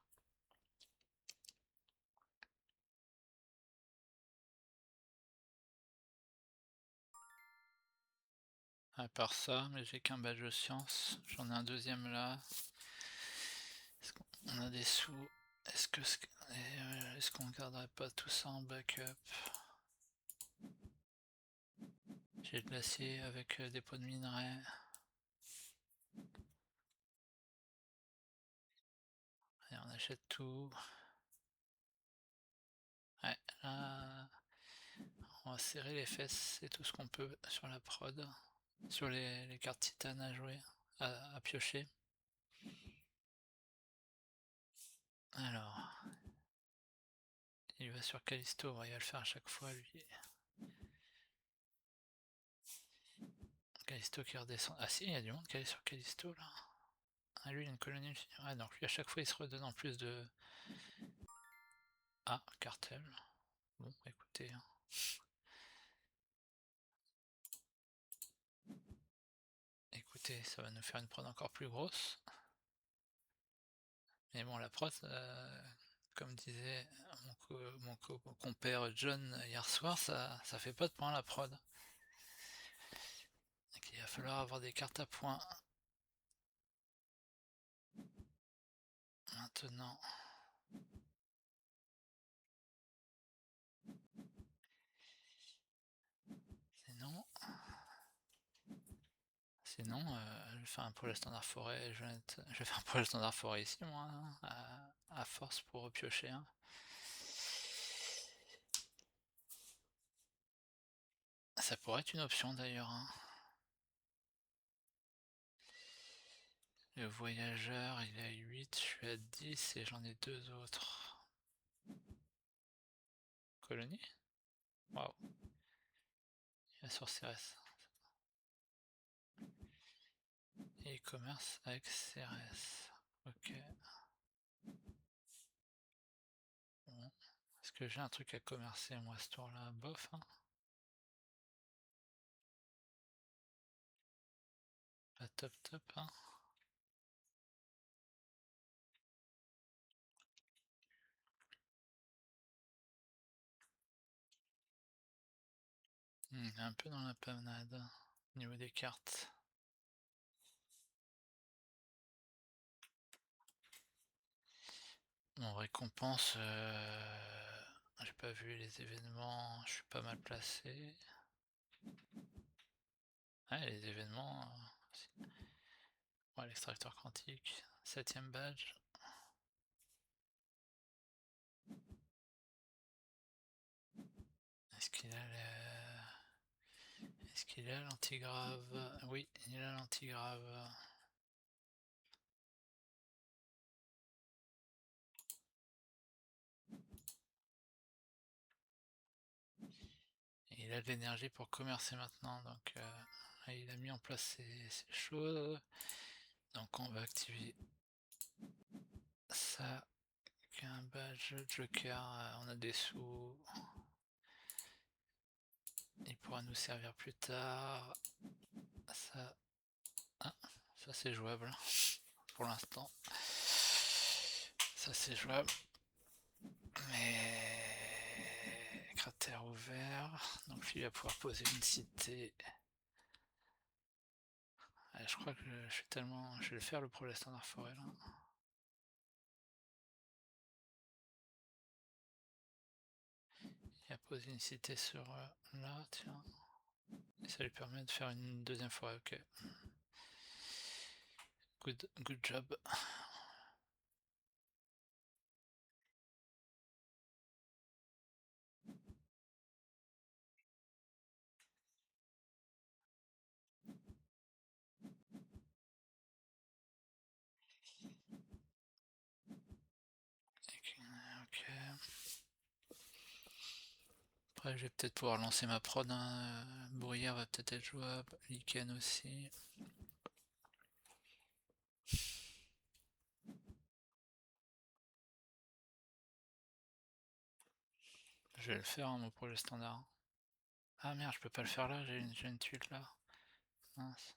À part ça, mais j'ai qu'un badge de science. J'en ai un deuxième là. Est-ce qu'on a des sous? Est-ce qu'on garderait pas tout ça en backup? J'ai de l'acier avec des pots de minerais. Et on achète tout. Ouais, là, On va serrer les fesses, c'est tout ce qu'on peut sur la prod, sur les cartes titanes à jouer, à piocher. Alors, il va sur Callisto, il va le faire à chaque fois lui. Callisto qui redescend. Ah si, il y a du monde qui est sur Callisto là. Ah lui il a une colonie. Ah donc lui à chaque fois il se redonne en plus de... Ah, cartel. Bon, écoutez. Écoutez, ça va nous faire une prod encore plus grosse. Mais bon, la prod, comme disait mon compère John hier soir, ça fait pas de points la prod. Donc il va falloir avoir des cartes à points. Maintenant. Sinon, je vais faire un projet standard forêt, je vais faire un projet standard forêt ici moi, hein, à force pour piocher. Hein. Ça pourrait être une option d'ailleurs. Hein. Le voyageur il est à 8, je suis à 10 et j'en ai 2 autres. Colonie? Waouh. Il est sur CRS. Et e-commerce avec CRS. Ok. Bon. Est-ce que j'ai un truc à commercer moi ce tour là? Bof. Hein. Pas top top. Hein. Un peu dans la panade au niveau des cartes. Mon récompense, j'ai pas vu les événements, je suis pas mal placé. Ah, les événements, ouais, l'extracteur quantique, 7ème badge. Est-ce qu'il a le... Est-ce qu'il a l'antigrave? Oui, il a l'antigrave. Il a de l'énergie pour commercer maintenant, donc il a mis en place ces choses. Donc on va activer ça, un badge joker, on a des sous. Il pourra nous servir plus tard. Ça, ah, ça c'est jouable pour l'instant. Ça c'est jouable. Mais cratère ouvert. Donc lui va pouvoir poser une cité. Je crois que je suis tellement. Je vais le faire le projet standard forêt là. Il a posé une cité sur là, tiens. Et ça lui permet de faire une deuxième forêt, ok. Good job. Ok. Après, je vais peut-être pouvoir lancer ma prod. Hein. Bruyère va peut-être être jouable. Lichen aussi. Je vais le faire, hein, mon projet standard. Ah merde, je peux pas le faire là, j'ai une tuile là. Mince.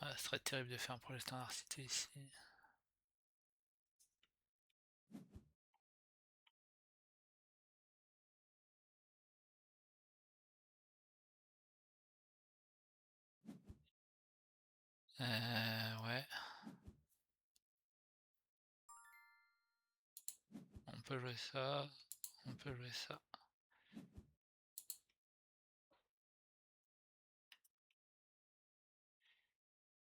Ah, ce serait terrible de faire un projet standard cité ici. Ouais. On peut jouer ça. On peut jouer ça.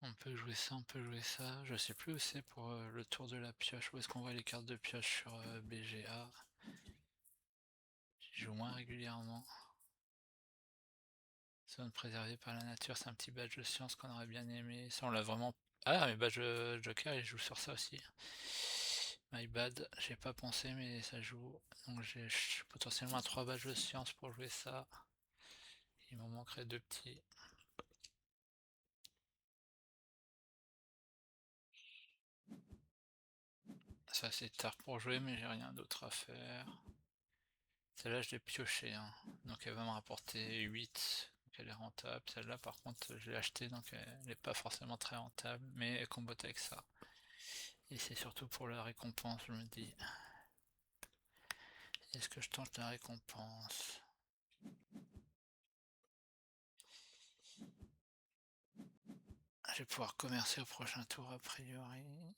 On peut jouer ça, on peut jouer ça. Je sais plus où c'est pour le tour de la pioche. Où est-ce qu'on voit les cartes de pioche sur BGA? J'y joue moins régulièrement. Zone préservée par la nature, c'est un petit badge de science qu'on aurait bien aimé. Ça, on l'a vraiment. Ah, mais badge Joker, il joue sur ça aussi. My bad, j'ai pas pensé, mais ça joue. Donc j'ai potentiellement 3 badges de science pour jouer ça. Il m'en manquerait 2 petits. Ça c'est tard pour jouer, mais j'ai rien d'autre à faire. Celle-là je l'ai pioché, hein. Donc elle va me rapporter 8, donc elle est rentable. Celle-là par contre je l'ai achetée, donc elle n'est pas forcément très rentable, mais elle combote avec ça. Et c'est surtout pour la récompense, je me dis. Est-ce que je tente la récompense? Je vais pouvoir commercer au prochain tour a priori.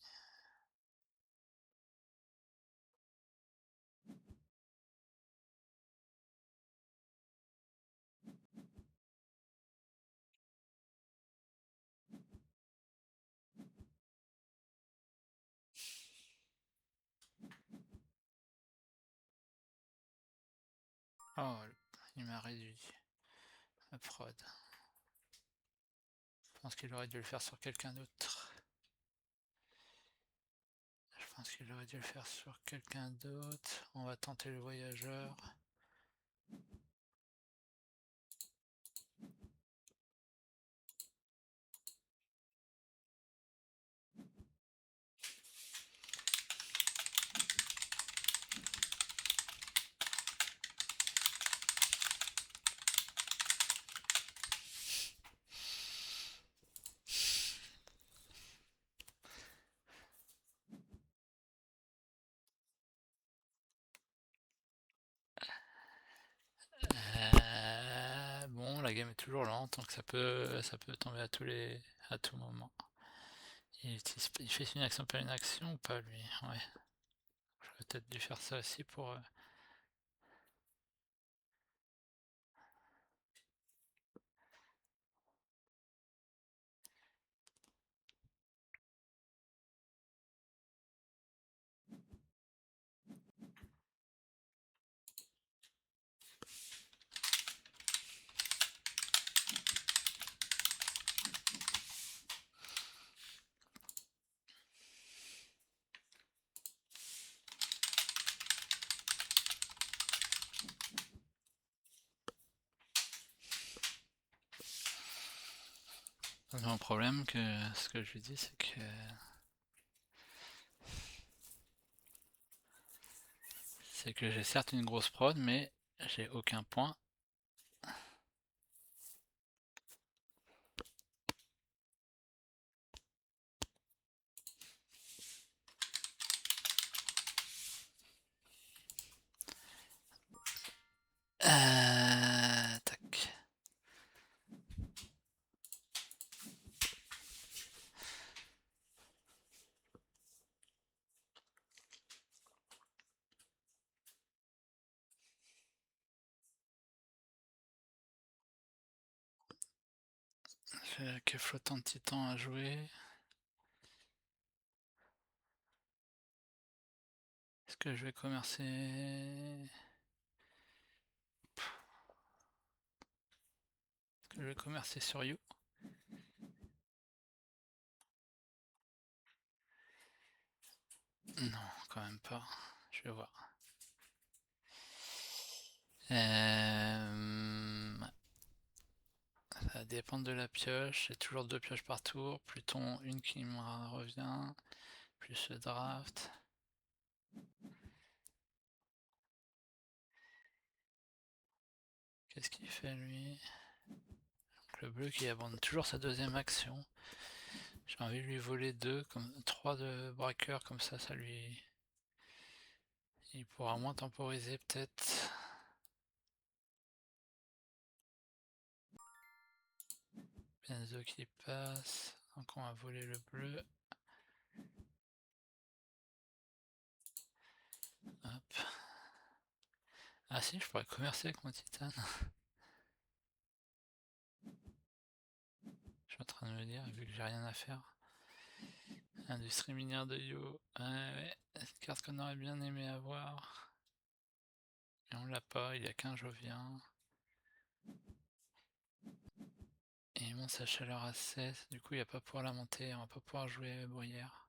Oh, il m'a réduit la prod. Je pense qu'il aurait dû le faire sur quelqu'un d'autre. Je pense qu'il aurait dû le faire sur quelqu'un d'autre. On va tenter le voyageur. Bon, la game est toujours lente, donc ça peut tomber à tout moment. Il fait une action par une action ou pas lui? Ouais. J'aurais peut-être dû faire ça aussi pour. Un problème que ce que je lui dis, c'est que j'ai certes une grosse prod, mais j'ai aucun point. Tac. J'ai que flottant de titan à jouer. Est-ce que je vais commercer? Est-ce que je vais commercer sur You? Non, quand même pas. Je vais voir. Ça va dépendre de la pioche. J'ai toujours 2 pioches par tour. Pluton, une qui me revient. Plus le draft. Qu'est-ce qu'il fait lui? Donc, le bleu qui abandonne toujours sa deuxième action. J'ai envie de lui voler 2, comme 3 de breaker, comme ça lui. Il pourra moins temporiser peut-être. Benzo qui passe. Donc on va voler le bleu. Hop. Ah si, je pourrais commercer avec mon titane. Je suis en train de me dire, vu que j'ai rien à faire. Industrie minière de Yo. Ouais, c'est une carte qu'on aurait bien aimé avoir. Et on l'a pas, il y a qu'un Jovien. Et il monte sa chaleur à 7, du coup il va pas pouvoir la monter, on va pas pouvoir jouer bruyère.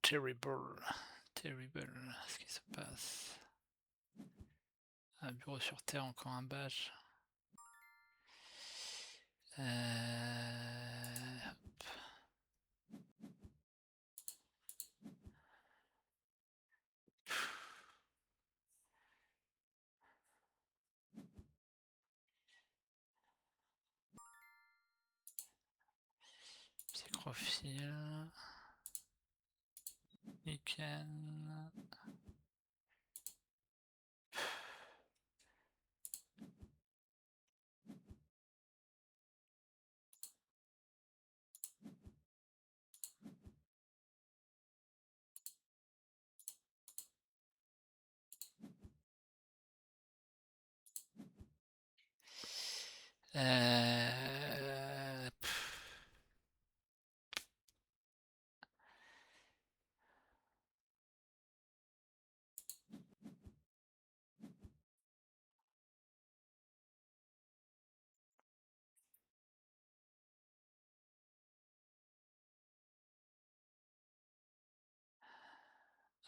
Terrible, terrible, ce qui se passe. Un bureau sur terre, encore un badge. Hop. Psychrophile. Lichen.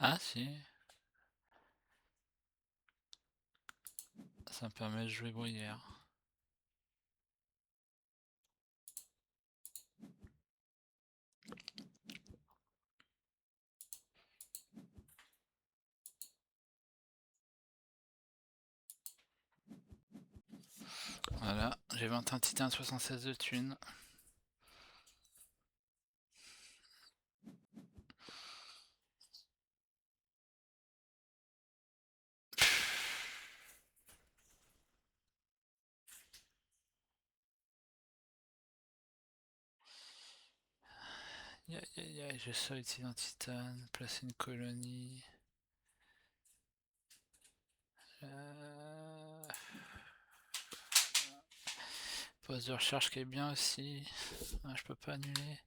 Ah si, ça me permet de jouer bruyère. Voilà, j'ai 21 titans, 76 de thunes. J'ai ça ici dans Titan, placer une colonie. Poste de recherche qui est bien aussi. Ah, je peux pas annuler.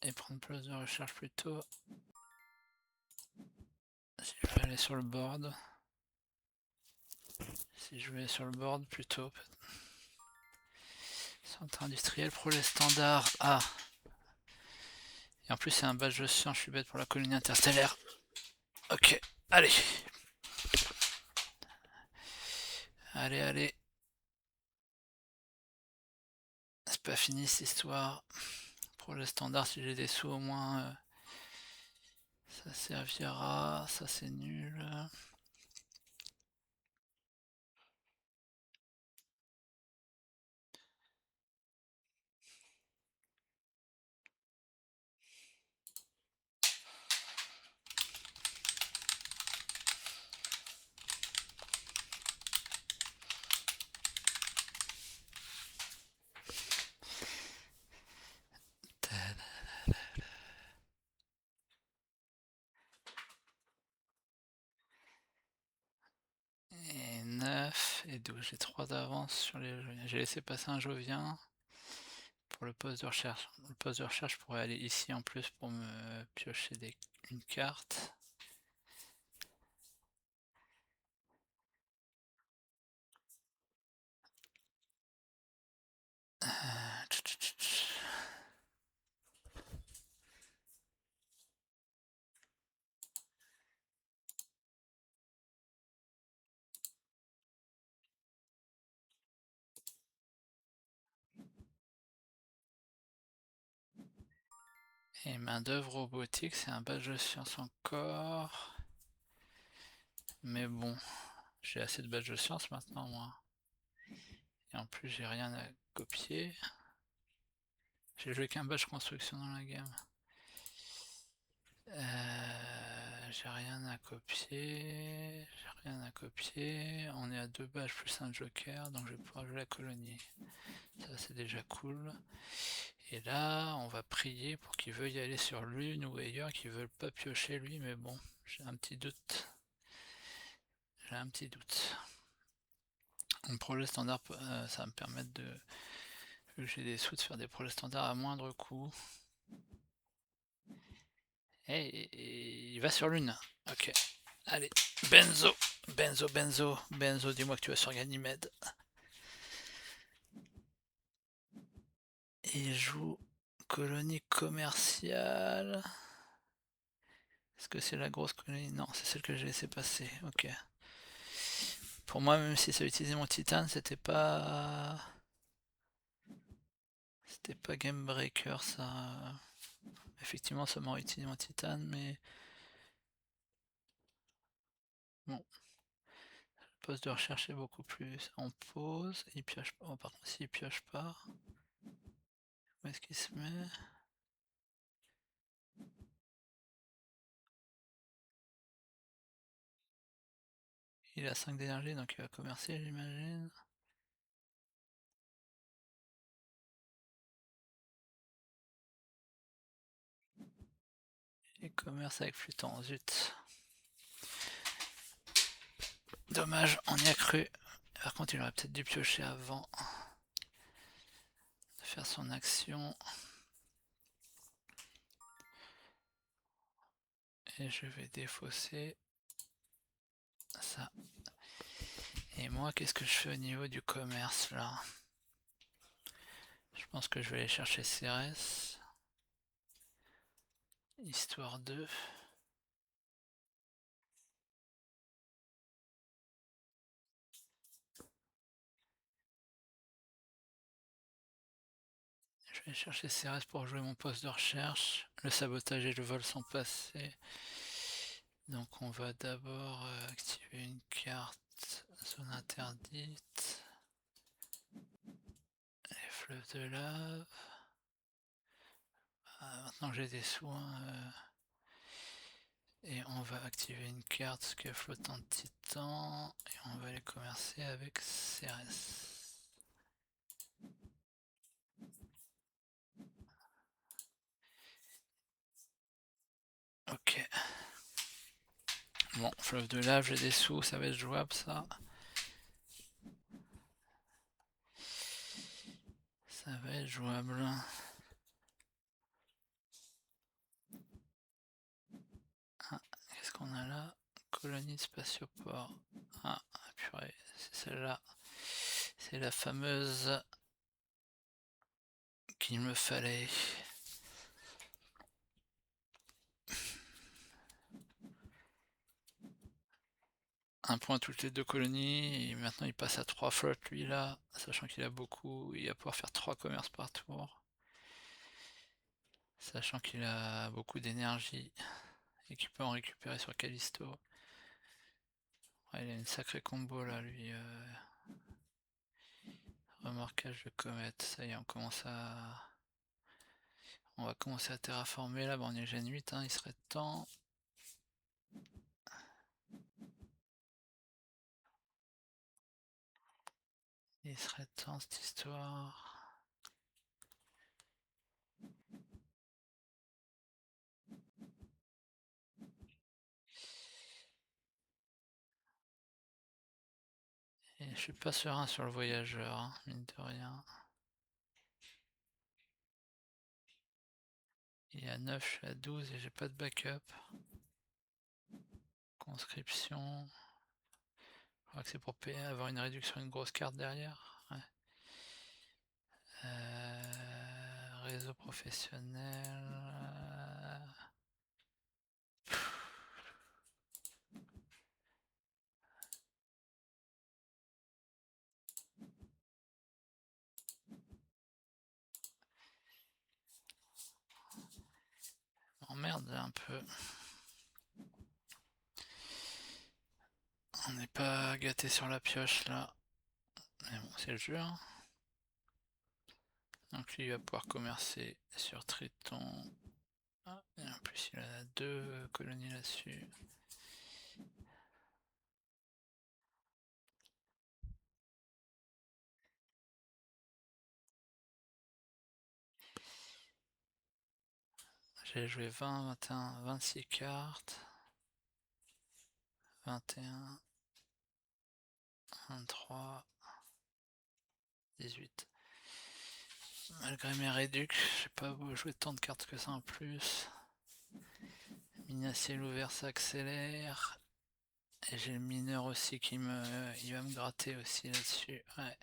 Et prendre place de recherche plutôt. Si je vais aller sur le board. Si je vais aller sur le board plutôt. Centre industriel, projet standard. Ah. Et en plus c'est un badge de science, je suis bête pour la colonie interstellaire. Ok, allez. Allez, allez. C'est pas fini cette histoire. Projet standard, si j'ai des sous au moins, ça servira. Ça c'est nul. Et 9 et 12, j'ai 3 d'avance sur les Joviens. J'ai laissé passer un Jovien pour le poste de recherche. Le poste de recherche pourrait aller ici en plus pour me piocher une carte. Et main d'œuvre robotique, c'est un badge de science encore. Mais bon, j'ai assez de badges de science maintenant moi. Et en plus j'ai rien à copier. J'ai joué qu'un badge construction dans la gamme. J'ai rien à copier. J'ai rien à copier. On est à 2 badges plus un joker, donc je vais pouvoir jouer la colonie. Ça c'est déjà cool. Et là, on va prier pour qu'il veuille aller sur l'une ou ailleurs, qu'il ne veulent pas piocher lui, mais bon, j'ai un petit doute. J'ai un petit doute. Un projet standard, ça va me permettre de, vu que j'ai des sous, de faire des projets standards à moindre coût. Il va sur Lune. OK. Allez, Benzo, Benzo, Benzo, Benzo, dis-moi que tu vas sur Ganymède. Il joue colonie commerciale. Est-ce que c'est la grosse colonie? Non, c'est celle que j'ai laissé passer. OK. Pour moi, même si ça utilisait mon titane, c'était pas... C'était pas game breaker, ça. Effectivement, ça m'aurait utilisé mon titane, mais... Bon. Le poste de recherche est beaucoup plus en pause. Il pioche pas. Oh, par contre, s'il pioche pas... Où est-ce qu'il se met? Il a 5 d'énergie, donc il va commercer, j'imagine. Et commerce avec Fluton, zut. Dommage, on y a cru. Par contre, il aurait peut-être dû piocher avant de faire son action. Et je vais défausser ça. Et moi, qu'est-ce que je fais au niveau du commerce, là? Je pense que je vais aller chercher CRS. Histoire de... Je vais aller chercher CRS pour jouer mon poste de recherche. Le sabotage et le vol sont passés. Donc on va d'abord activer une carte zone interdite. Les fleuves de lave. Maintenant que j'ai des soins, et on va activer une carte qui est flottant de titan et on va les commercer avec CRS. Ok. Bon, fleuve de lave, j'ai des sous, ça va être jouable ça. Ça va être jouable. Ah, qu'est-ce qu'on a là? Colonie de spatioport. Ah, purée, c'est celle-là. C'est la fameuse qu'il me fallait. Un point toutes les deux colonies, et maintenant il passe à 3 flottes lui là, sachant qu'il a beaucoup, il va pouvoir faire 3 commerces par tour. Sachant qu'il a beaucoup d'énergie et qu'il peut en récupérer sur Callisto. Ouais, il a une sacrée combo là lui. Remorquage de comète, ça y est, on va commencer à terraformer là, bon, on est Gen 8, hein, il serait temps. Il serait temps cette histoire. Et je suis pas serein sur le voyageur, hein, mine de rien. Il est à 9, je suis à 12 et j'ai pas de backup. Conscription. Je crois que c'est pour payer, avoir une réduction, une grosse carte derrière. Ouais. Réseau professionnel. M'emmerde un peu. On n'est pas gâté sur la pioche là. Mais bon, c'est le jeu. Hein. Donc lui il va pouvoir commercer sur Triton. Ah, et en plus il a 2 colonies là-dessus. J'ai joué 20, 21, 26 cartes. 21, 23. 18. Malgré mes réducs, j'ai pas joué tant de cartes que ça en plus. Mine à ciel ouvert, ça accélère. Et j'ai le mineur aussi il va me gratter aussi là-dessus. Ouais.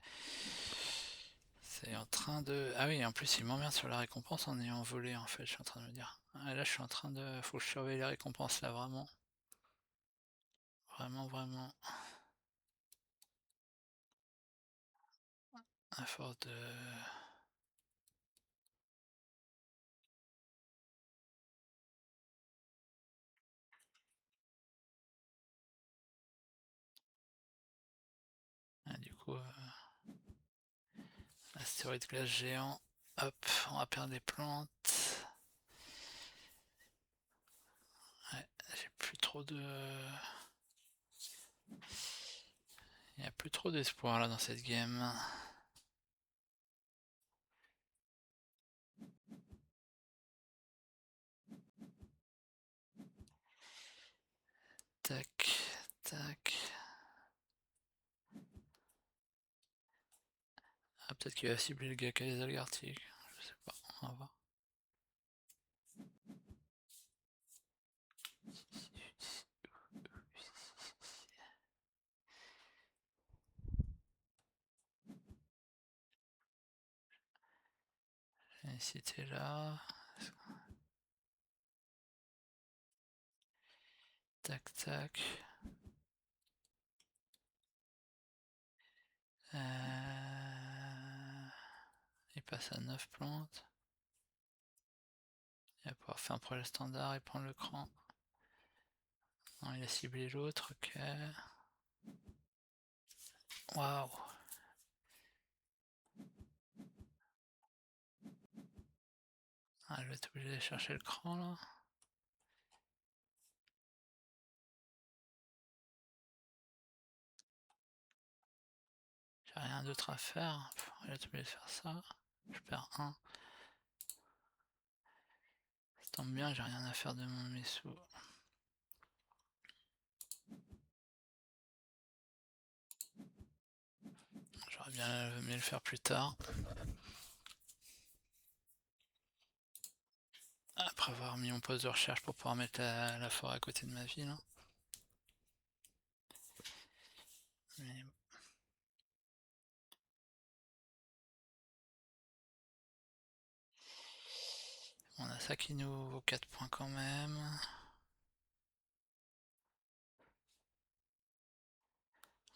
C'est en train de... Ah oui, en plus il m'emmerde sur la récompense en ayant volé en fait, je suis en train de me dire. Ah, là je suis en train de... Faut que je surveille les récompenses là, vraiment. Vraiment. À force de... Ah, du coup... Astéroïde glace géant. Hop, on va perdre les plantes. Ouais, j'ai plus trop de... Il n'y a plus trop d'espoir là dans cette game. Tac, tac. Ah, peut-être qu'il va cibler le gars qui a les algues arctiques. Je sais pas, on va voir. Et si t'es là... Tac, tac. Il passe à 9 plantes. Il va pouvoir faire un projet standard et prendre le cran. Non, il a ciblé l'autre, ok. Waouh. Ah, je vais être obligé de chercher le cran là. J'ai rien d'autre à faire. Il va être obligé de faire ça. Je perds 1. Ça tombe bien, j'ai rien à faire de mes sous. J'aurais bien aimé le faire plus tard. Après avoir mis mon poste de recherche pour pouvoir mettre la forêt à côté de ma ville. Hein. Mais... On a ça qui nous vaut 4 points quand même.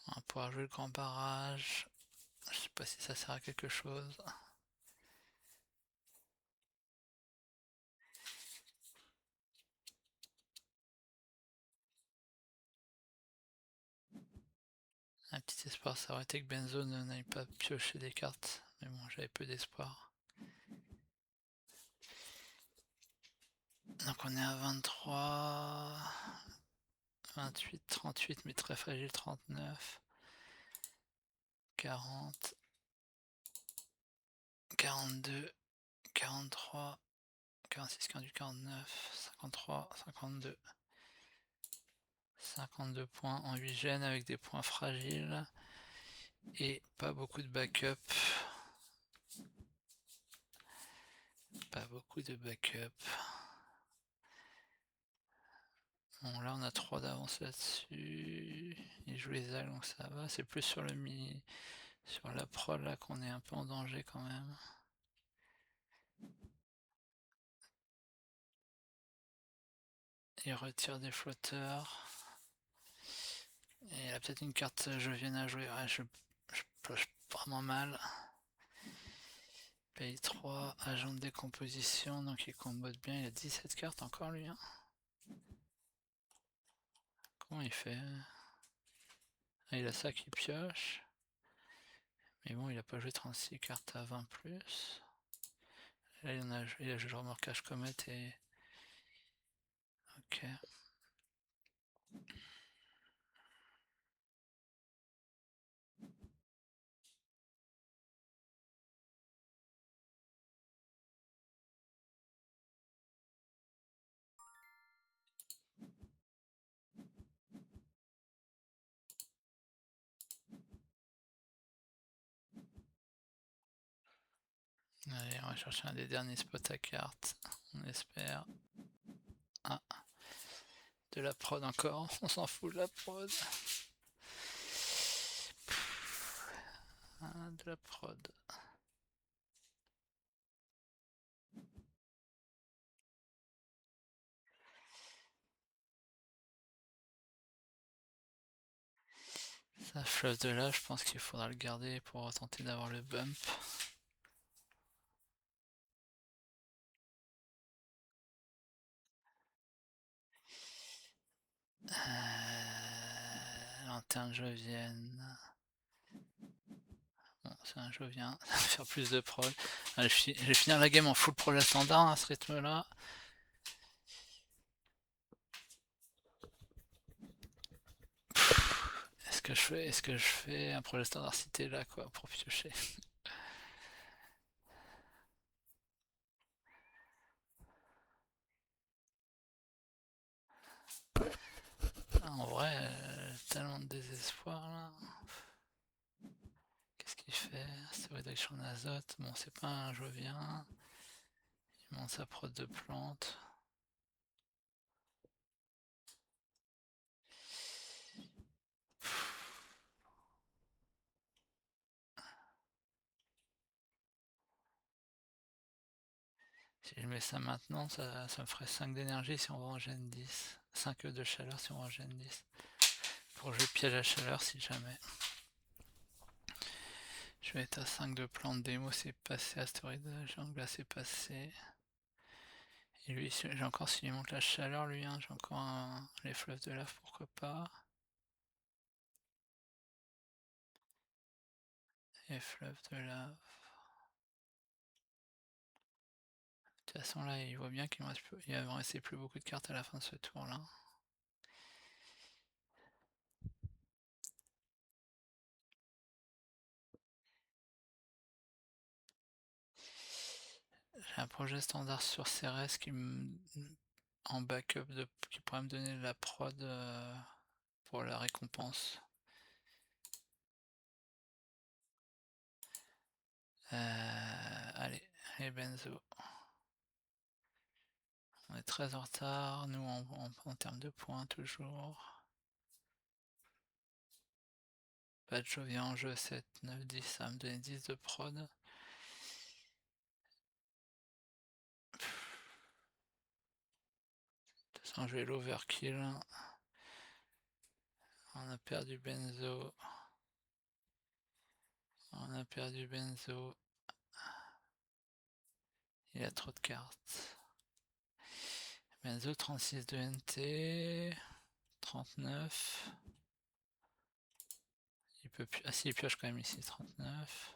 On va pouvoir jouer le grand barrage. Je sais pas si ça sert à quelque chose. Un petit espoir, ça aurait été que Benzo n'aille pas piocher des cartes. Mais bon, j'avais peu d'espoir. Donc on est à 23, 28, 38, mais très fragile, 39, 40, 42, 43, 46, 48, 49, 53, 52. 52 points en 8 gènes avec des points fragiles et pas beaucoup de backup. Pas beaucoup de backup. Bon là on a 3 d'avance là-dessus. Il joue les algues donc ça va. C'est plus sur le sur la prod là qu'on est un peu en danger quand même. Il retire des flotteurs. Et il a peut-être une carte je viens à jouer. Ouais, je pioche vraiment mal. Paye 3, agent de décomposition, donc il combote bien, il a 17 cartes encore lui. Hein. Comment il fait? Ah, il a ça qui pioche. Mais bon, il a pas joué 36 cartes à 20 plus. Là, il a joué le remorquage comète et... Ok. Allez, on va chercher un des derniers spots à carte, on espère. Ah, de la prod encore, on s'en fout de la prod. Ah, de la prod. Ça, fleuve de là, je pense qu'il faudra le garder pour tenter d'avoir le bump. Lanterne Jovienne. Bon, c'est un Jovien, ça va faire plus de prod. Allez, je vais finir la game en full projet standard à ce rythme-là. Est-ce que je fais un projet standard cité là quoi pour piocher? En vrai, tellement de désespoir là. Qu'est-ce qu'il fait? C'est réduction d'azote. Bon, c'est pas un Jovien. Il monte sa prod de plantes. Si je mets ça maintenant, ça me ferait 5 d'énergie si on va en gène 10. 5 de chaleur si on va en gène 10. Pour jouer piège à chaleur si jamais. Je vais être à 5 de plantes démo, c'est passé. Astéroïde, jungle, c'est passé. Et lui, j'ai encore s'il monte la chaleur, lui, hein, j'ai encore les fleuves de lave, pourquoi pas. Les fleuves de lave. De toute façon, là, il voit bien qu'il va me rester plus beaucoup de cartes à la fin de ce tour-là. J'ai un projet standard sur Cérès en backup qui pourrait me donner de la prod pour la récompense. Allez, Benzo. On est très en retard, nous en termes de points toujours. Pas de Jovien en jeu, 7, 9, 10, ça va me donner 10 de prod. De toute façon, je vais l'overkill. On a perdu Benzo. On a perdu Benzo. Il a trop de cartes. Benzo, 36 de NT. 39. Il peut plus. Ah si, il pioche quand même ici. 39.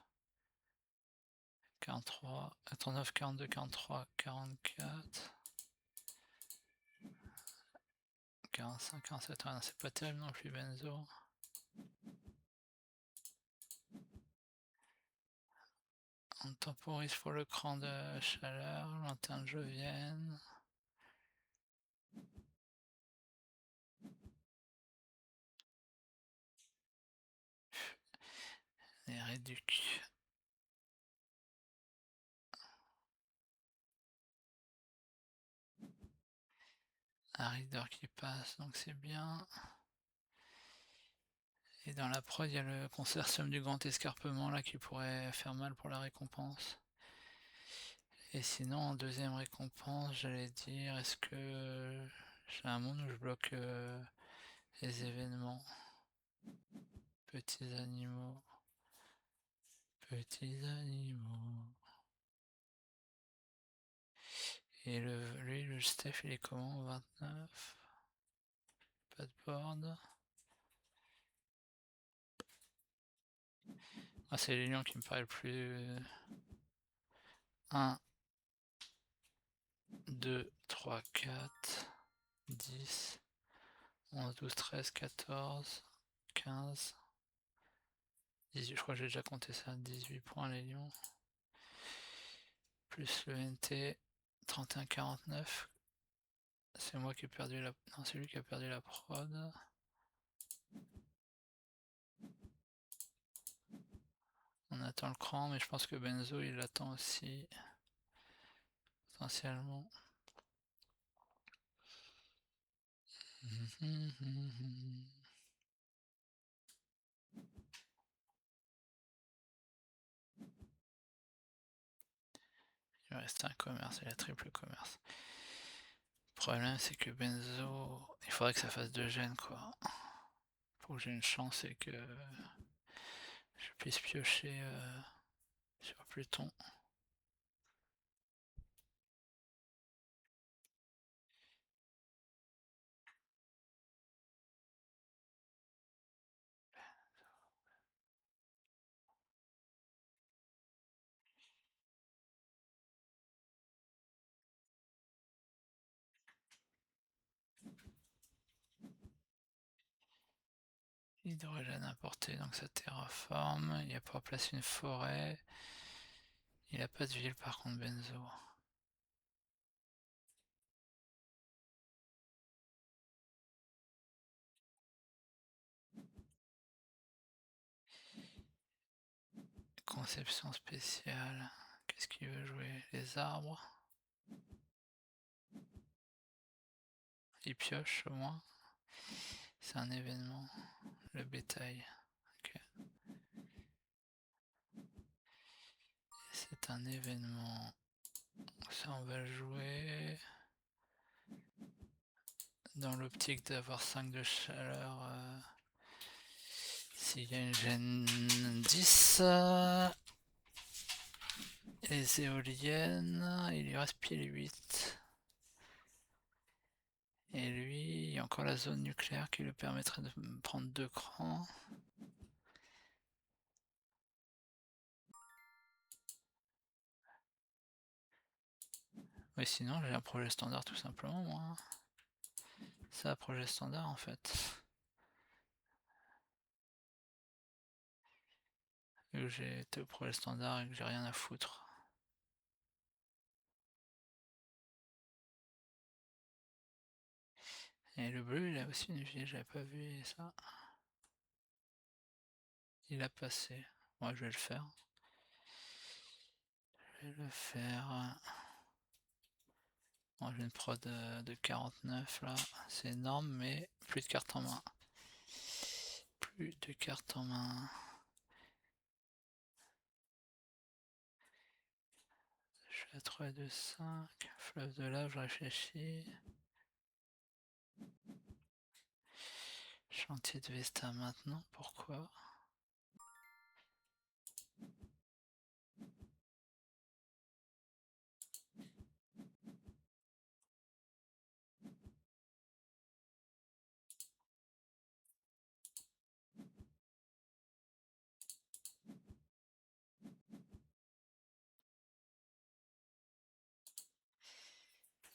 43. 39, 42, 43, 44. 45, 47. Ah non, c'est pas terrible non plus, Benzo. On temporise pour le cran de chaleur. Lanterne Jovienne. Les réducs. Un reader qui passe, donc c'est bien. Et dans la prod, il y a le consortium du grand escarpement là qui pourrait faire mal pour la récompense. Et sinon, en deuxième récompense, j'allais dire, est-ce que j'ai un monde où je bloque les événements? Petits animaux. Petits animaux. Et lui, le Steph, il est comment? 29. Pas de board. Ah, c'est l'union qui me paraît le plus... 1, 2, 3, 4, 10, 11, 12, 13, 14, 15, 18, je crois que j'ai déjà compté ça, 18 points les lions. Plus le NT, 31, 49. C'est moi qui ai perdu la... Non, c'est lui qui a perdu la prod. On a j'attends le cran, mais je pense que Benzo il l'attend aussi. Potentiellement. Il me reste un commerce et la triple commerce. Le problème c'est que Benzo, il faudrait que ça fasse 2 gènes quoi. Faut que j'ai une chance et que je puisse piocher sur Pluton. Hydrogène importé, donc ça terraforme. Il a pas placé une forêt. Il a pas de ville par contre Benzo. Conception spéciale. Qu'est-ce qu'il veut jouer? Les arbres. Il pioche au moins. C'est un événement. Le bétail. Okay. C'est un événement. Ça on va jouer dans l'optique d'avoir 5 de chaleur. S'il y a une gêne 10. Les éoliennes, il lui reste pile 8. Et lui, il y a encore la zone nucléaire qui lui permettrait de prendre 2 crans. Mais sinon, j'ai un projet standard tout simplement, moi. C'est un projet standard en fait. Vu que j'ai été au projet standard et que j'ai rien à foutre. Et le bleu, il a aussi une vie, j'avais pas vu ça. Il a passé. Moi, je vais le faire. Je vais le faire. Bon, j'ai une prod de 49 là. C'est énorme, mais plus de cartes en main. Plus de cartes en main. Je suis à 3 2 5. Fleuve de lave, je réfléchis. Chantier de Vesta maintenant, pourquoi?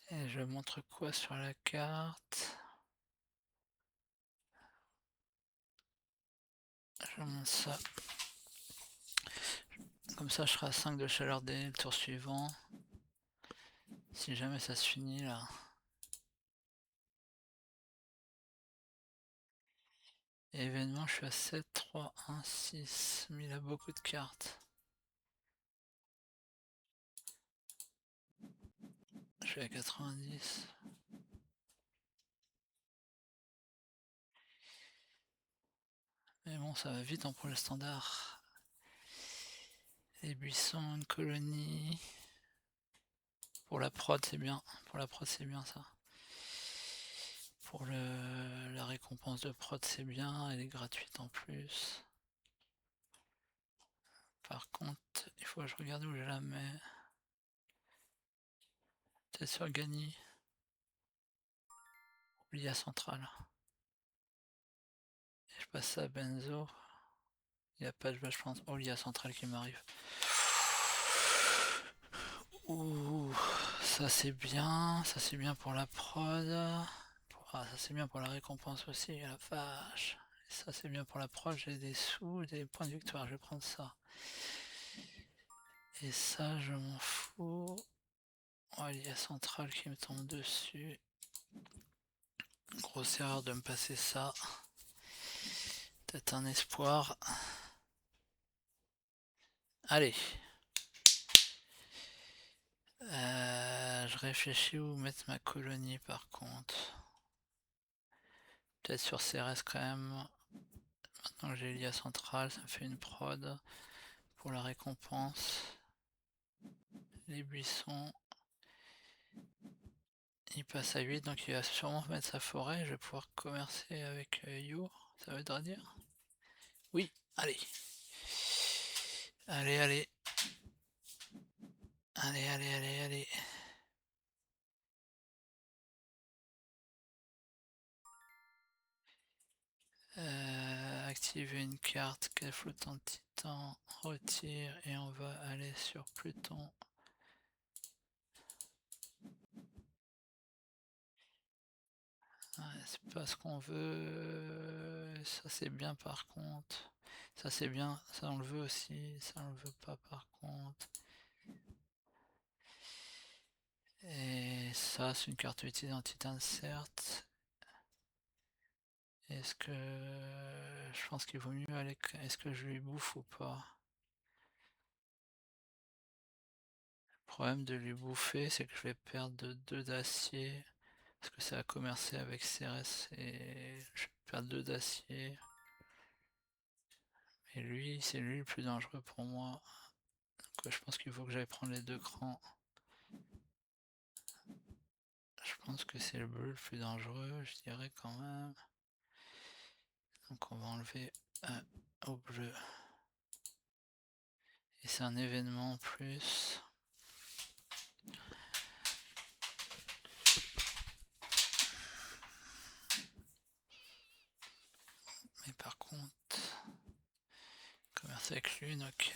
Et je montre quoi sur la carte? Je montre ça. Comme ça, je serai à 5 de chaleur dès le tour suivant. Si jamais ça se finit là. Événement, je suis à 7, 3, 1, 6. Mais il a beaucoup de cartes. Je suis à 90. Mais bon, ça va vite en projet standard. Les buissons, une colonie. Pour la prod, c'est bien. Pour la prod, c'est bien ça. Pour la récompense de prod, c'est bien. Elle est gratuite en plus. Par contre, il faut que je regarde où je la mets. Peut-être sur Gagny. L'IA centrale. Et je passe ça à Benzo. Il n'y a pas de vache, je pense. Oh, l'IA centrale qui m'arrive. Ouh, ça c'est bien pour la prod. Ah, ça c'est bien pour la récompense aussi, la vache. Et ça c'est bien pour la prod, j'ai des sous, des points de victoire, je vais prendre ça. Et ça je m'en fous. Oh, l'IA centrale qui me tombe dessus. Grosse erreur de me passer ça. Peut-être un espoir. Allez. Je réfléchis où mettre ma colonie par contre. Peut-être sur CRS quand même. Maintenant que j'ai l'IA centrale, ça me fait une prod pour la récompense. Les buissons. Il passe à 8, donc il va sûrement mettre sa forêt. Je vais pouvoir commercer avec You, ça voudra dire. Oui, allez. Allez, allez. Allez, allez, allez, allez. Activer une carte, quelle flottant titan, retire et on va aller sur Pluton. Ouais, c'est pas ce qu'on veut. Ça c'est bien par contre. Ça c'est bien, ça on le veut aussi, ça on le veut pas par contre. Et ça c'est une carte utilisée en titan certes. Est-ce que je pense qu'il vaut mieux aller. Est-ce que je lui bouffe ou pas? Le problème de lui bouffer, c'est que je vais perdre 2 d'acier. Parce que ça a commercé avec CRS et je vais perdre 2 d'acier. Et lui, c'est lui le plus dangereux pour moi. Donc je pense qu'il faut que j'aille prendre les 2 crans. Je pense que c'est le bleu le plus dangereux, je dirais quand même. Donc on va enlever au bleu. Et c'est un événement en plus. Mais par contre, commerce avec l'une, ok.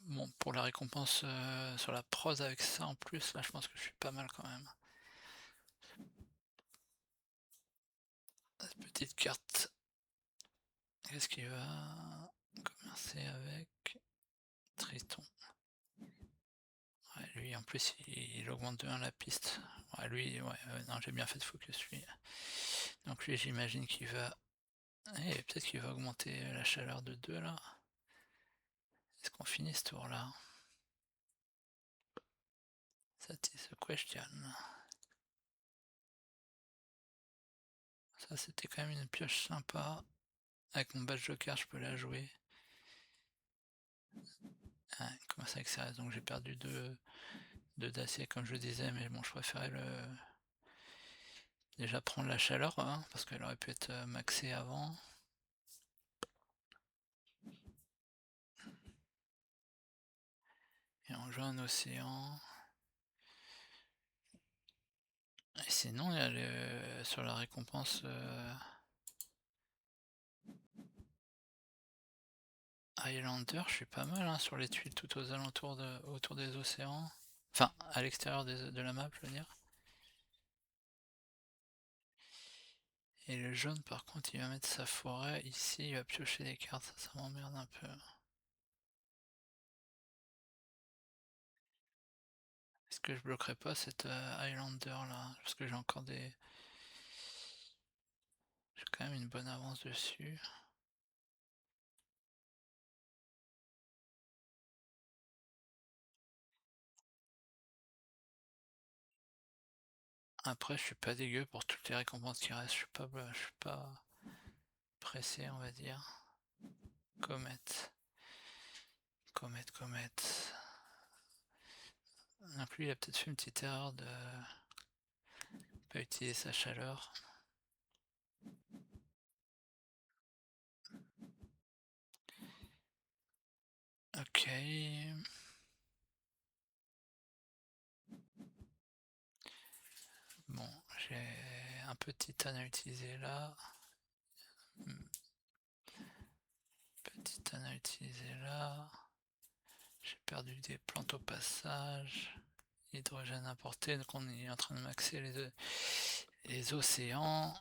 Bon, pour la récompense sur la prose avec ça en plus, là je pense que je suis pas mal quand même. Cette petite carte. Qu'est-ce qu'il va commercer avec Triton? Ouais, lui en plus il augmente de 1 la piste. Ouais, lui, ouais, non, j'ai bien fait de focus lui. Donc lui j'imagine qu'il va. Et peut-être qu'il va augmenter la chaleur de 2 là. Est-ce qu'on finit ce tour là? That is a question. Ça c'était quand même une pioche sympa. Avec mon badge joker je peux la jouer. Ouais, comment ça avec ça? Donc j'ai perdu 2 d'acier comme je disais, mais bon je préférais déjà prendre la chaleur hein, parce qu'elle aurait pu être maxée avant. Et on joue un océan. Et sinon il y a sur la récompense Highlander, je suis pas mal hein, sur les tuiles tout aux alentours autour des océans. Enfin à l'extérieur de la map je veux dire. Et le jaune par contre il va mettre sa forêt ici, il va piocher des cartes, ça m'emmerde un peu. Est-ce que je bloquerai pas cette Highlander là? Parce que j'ai encore des. J'ai quand même une bonne avance dessus. Après je suis pas dégueu pour toutes les récompenses qui restent, je suis pas pressé on va dire. Comète. Comète, comète. Donc lui il a peut-être fait une petite erreur de pas utiliser sa chaleur. Ok. Bon, j'ai un peu de titane à utiliser là. Petit titane à utiliser là. J'ai perdu des plantes au passage. Hydrogène importé, donc on est en train de maxer les océans.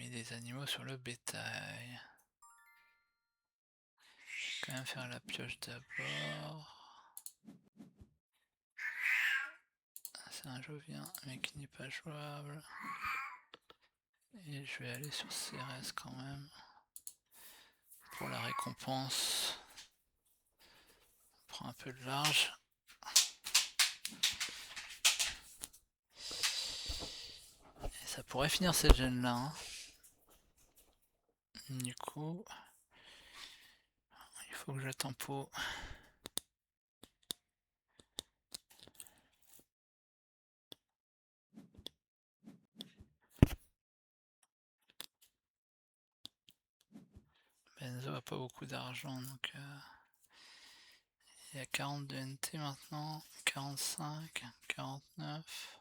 et des animaux sur le bétail. Je vais quand même faire la pioche d'abord. C'est un jovien mais qui n'est pas jouable. Et je vais aller sur CRS quand même. Pour la récompense. On prend un peu de large. Et ça pourrait finir cette gêne là. Hein. Du coup, il faut que je tempo. Benzo a pas beaucoup d'argent donc il y a 42 NT maintenant, 45, 49,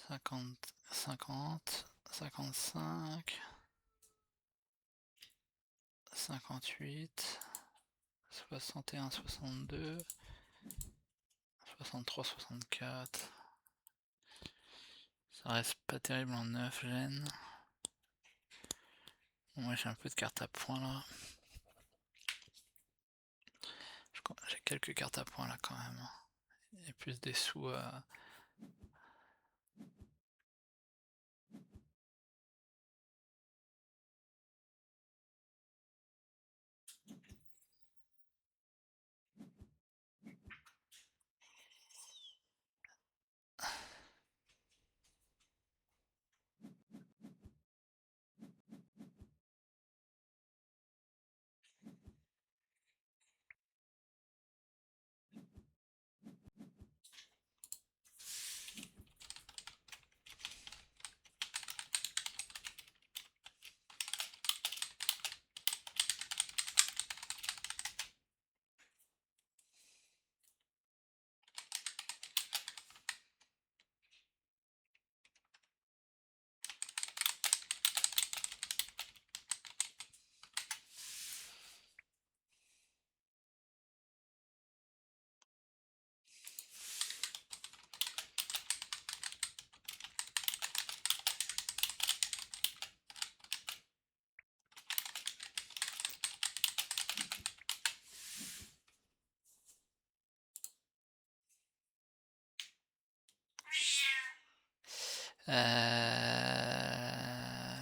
50, 50, 55, 58, 61, 62, 63, 64. Ça reste pas terrible en 9 gènes. Bon, moi j'ai un peu de cartes à points là. J'ai quelques cartes à points là quand même. Il y a plus des sous à...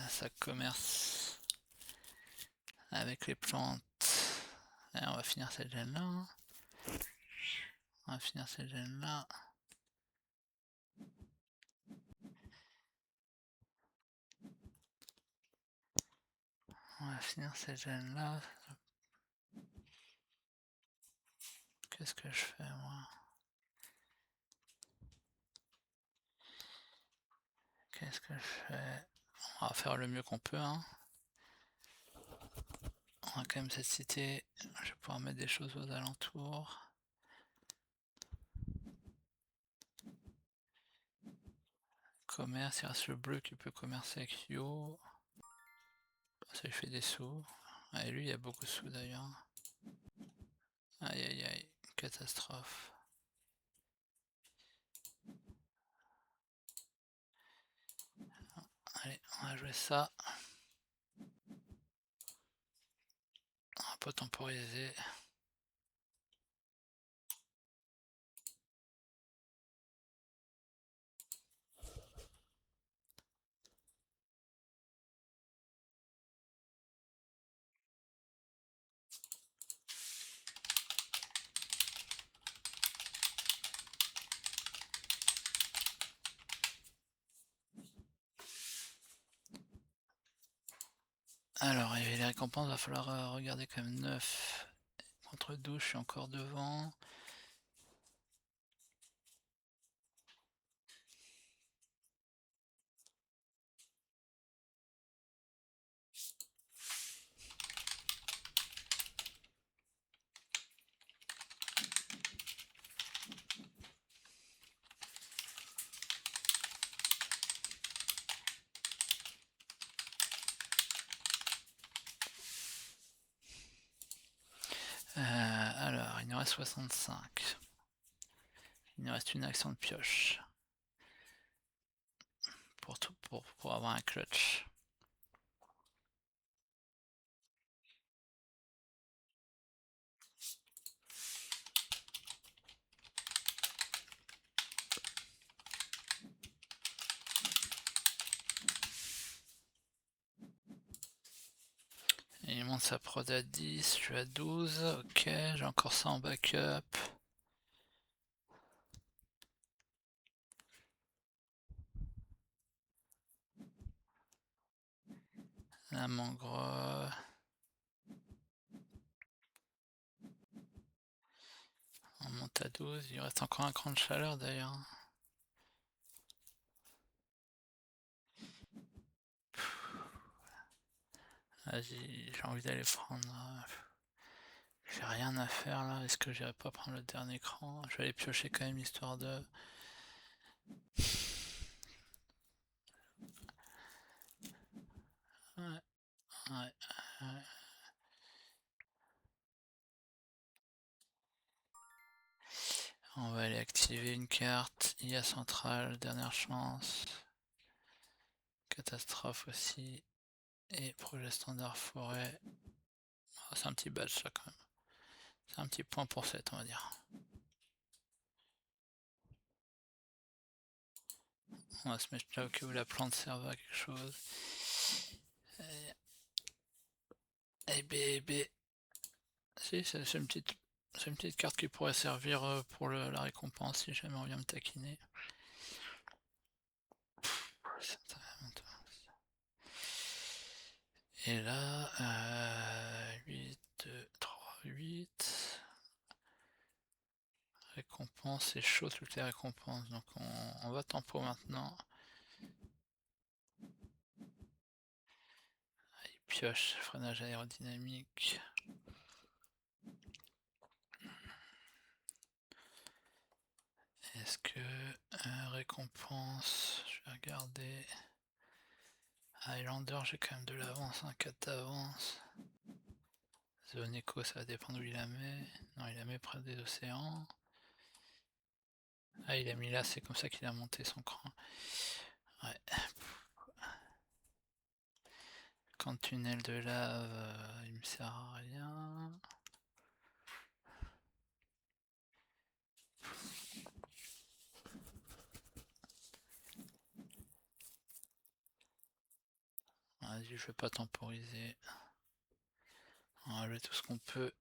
Ça commerce avec les plantes. Et on va finir cette gêne là. Hein. On va finir cette gêne là. On va finir cette gêne là. Qu'est-ce que je fais moi? Qu'est-ce que je fais? On va faire le mieux qu'on peut. Hein. On a quand même cette cité. Je vais pouvoir mettre des choses aux alentours. Commerce, il reste le bleu qui peut commercer avec Yo. Ça lui fait des sous. Ah, et lui, il y a beaucoup de sous d'ailleurs. Aïe aïe aïe, catastrophe. Allez, on va jouer ça. On va pas temporiser. Alors, et les récompenses, va falloir regarder quand même 9 contre 12, je suis encore devant. Alors, il nous reste 65. Il nous reste une action de pioche. pour avoir un clutch. Et il monte sa prod à 10, je suis à 12, ok, j'ai encore ça en backup. La mangrove. On monte à 12, il reste encore un cran de chaleur d'ailleurs. Vas-y, j'ai envie d'aller prendre... J'ai rien à faire là, est-ce que j'irai pas prendre le dernier cran? Je vais aller piocher quand même histoire de... Ouais, ouais. On va aller activer une carte, IA centrale, dernière chance. Catastrophe aussi. Et projet standard forêt. Oh, c'est un petit badge ça quand même. C'est un petit point pour 7 on va dire. On va se mettre là au cas où la plante serve à quelque chose. Et B. Si, c'est une petite carte qui pourrait servir pour la récompense si jamais on vient me taquiner. Et là, 8, 2, 3, 8. Récompense, c'est chaud toutes les récompenses, donc on va tempo maintenant. Il pioche, freinage aérodynamique. Est-ce que récompense, je vais regarder. Highlander, j'ai quand même de l'avance, 4 d'avance. Zone éco, ça va dépendre où il la met. Non, il la met près des océans. Ah, il a mis là, c'est comme ça qu'il a monté son cran. Ouais. Quand tunnel de lave, il me sert à rien. Vas-y, je vais pas temporiser. On va enlever tout ce qu'on peut.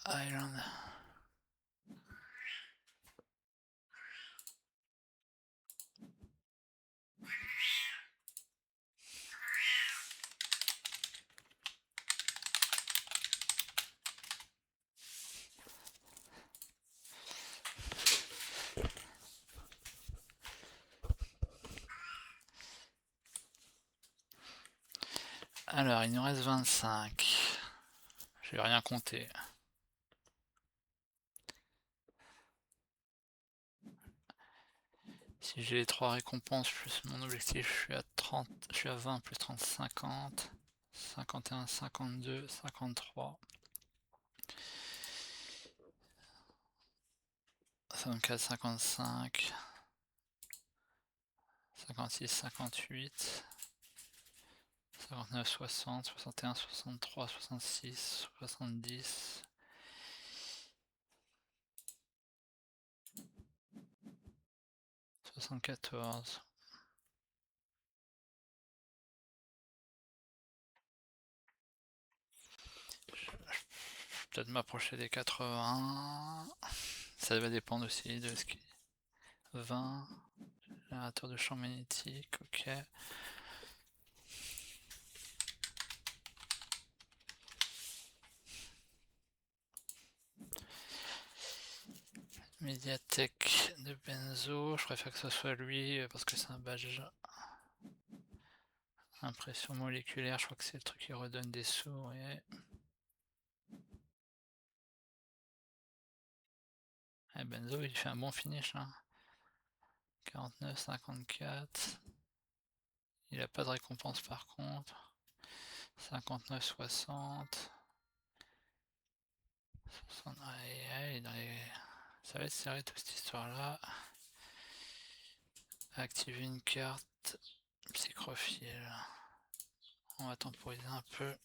Island. Alors, il nous reste 25. Je vais rien compter. Si j'ai les 3 récompenses plus mon objectif, je suis à 30, je suis à 20 plus 30, 50, 51, 52, 53, 54, 55, 56, 58, 59, 60, 61, 63, 66, 70, 74. Peut-être m'approcher des 80. Ça va dépendre aussi de ce qui... 20. Générateur de champ magnétique, ok. Médiathèque de Benzo, je préfère que ce soit lui parce que c'est un badge Impression moléculaire, je crois que c'est le truc qui redonne des souris. Eh, Benzo, il fait un bon finish, hein. 49, 54. Il a pas de récompense par contre. 59, 60. Ça va être serré toute cette histoire-là. Activer une carte. Psychrophile. On va temporiser un peu.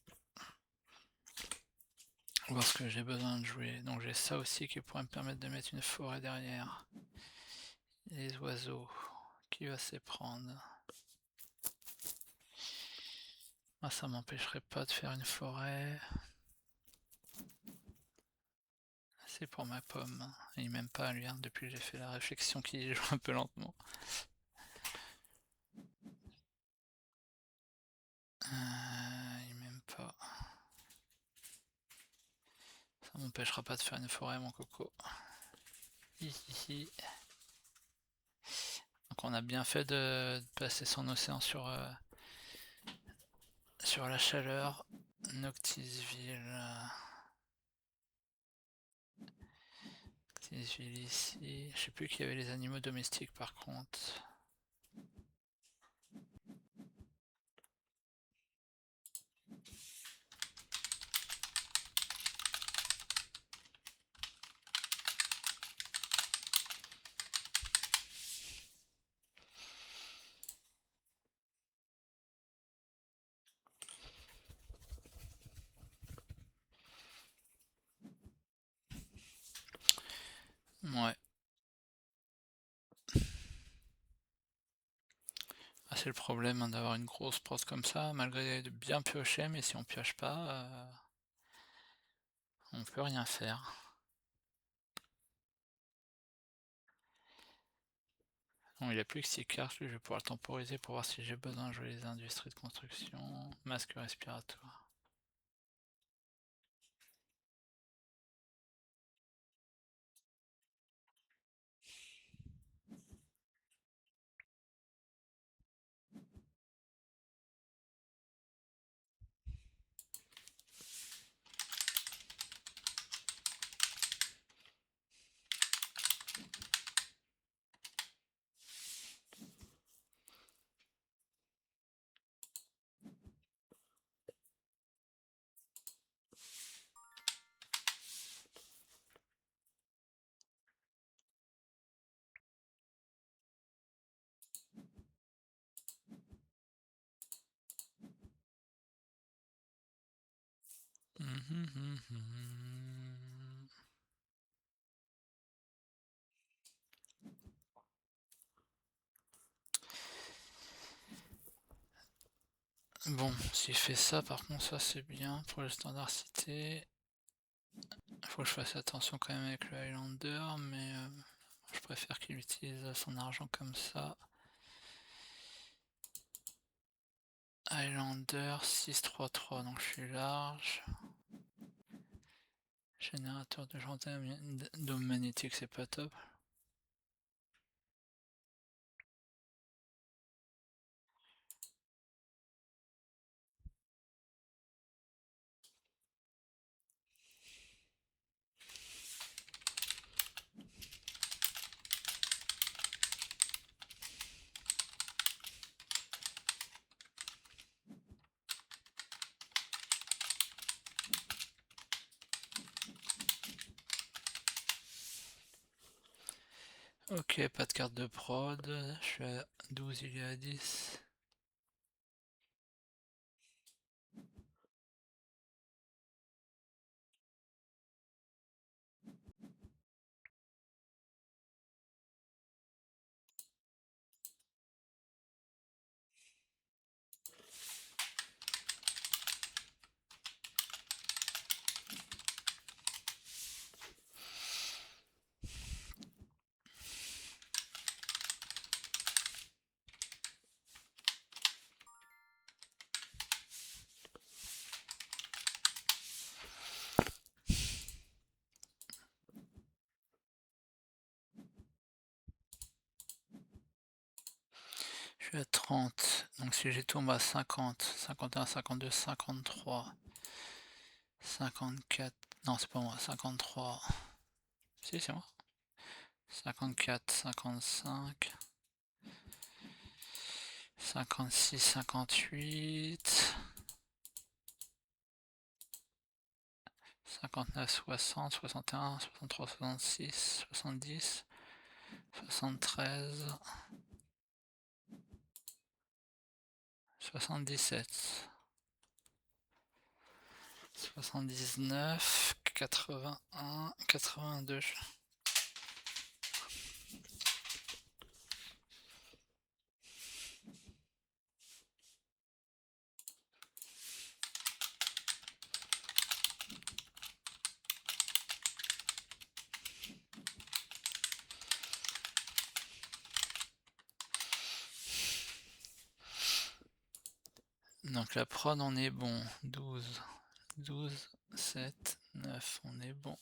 Voir ce que j'ai besoin de jouer. Donc j'ai ça aussi qui pourrait me permettre de mettre une forêt derrière. Les oiseaux. Qui va s'y prendre? Moi, ça m'empêcherait pas de faire une forêt. C'est pour ma pomme. Il m'aime pas lui, hein, depuis que j'ai fait la réflexion qu'il joue un peu lentement. Il m'aime pas. Ça m'empêchera pas de faire une forêt, mon coco. Hihihi. Donc on a bien fait de passer son océan sur la chaleur. Noctisville. Noctisville ici. Je sais plus qu'il y avait les animaux domestiques par contre. Ouais. Ah, c'est le problème, hein, d'avoir une grosse prod comme ça, malgré de bien piocher, mais si on pioche pas, on peut rien faire. Bon, il a plus que 6 cartes, lui, je vais pouvoir le temporiser pour voir si j'ai besoin de jouer les industries de construction. Masque respiratoire. Bon, s'il fait ça, par contre, ça c'est bien pour le standard cité. Faut que je fasse attention quand même avec le Highlander, mais je préfère qu'il utilise son argent comme ça. Highlander 6-3-3, donc je suis large. Générateur de dôme magnétique, c'est pas top. Ok, pas de carte de prod, je suis à 12, il est à 10. suis à 30, donc si j'y tombe à 50, 51, 52, 53, 54, non c'est pas moi, 53, si c'est moi, 54, 55, 56, 58, 59, 60, 61, 63, 66, 70, 73, 77, 79, 81, 82. Donc la prod on est bon, 12, 12, 7, 9, on est bon.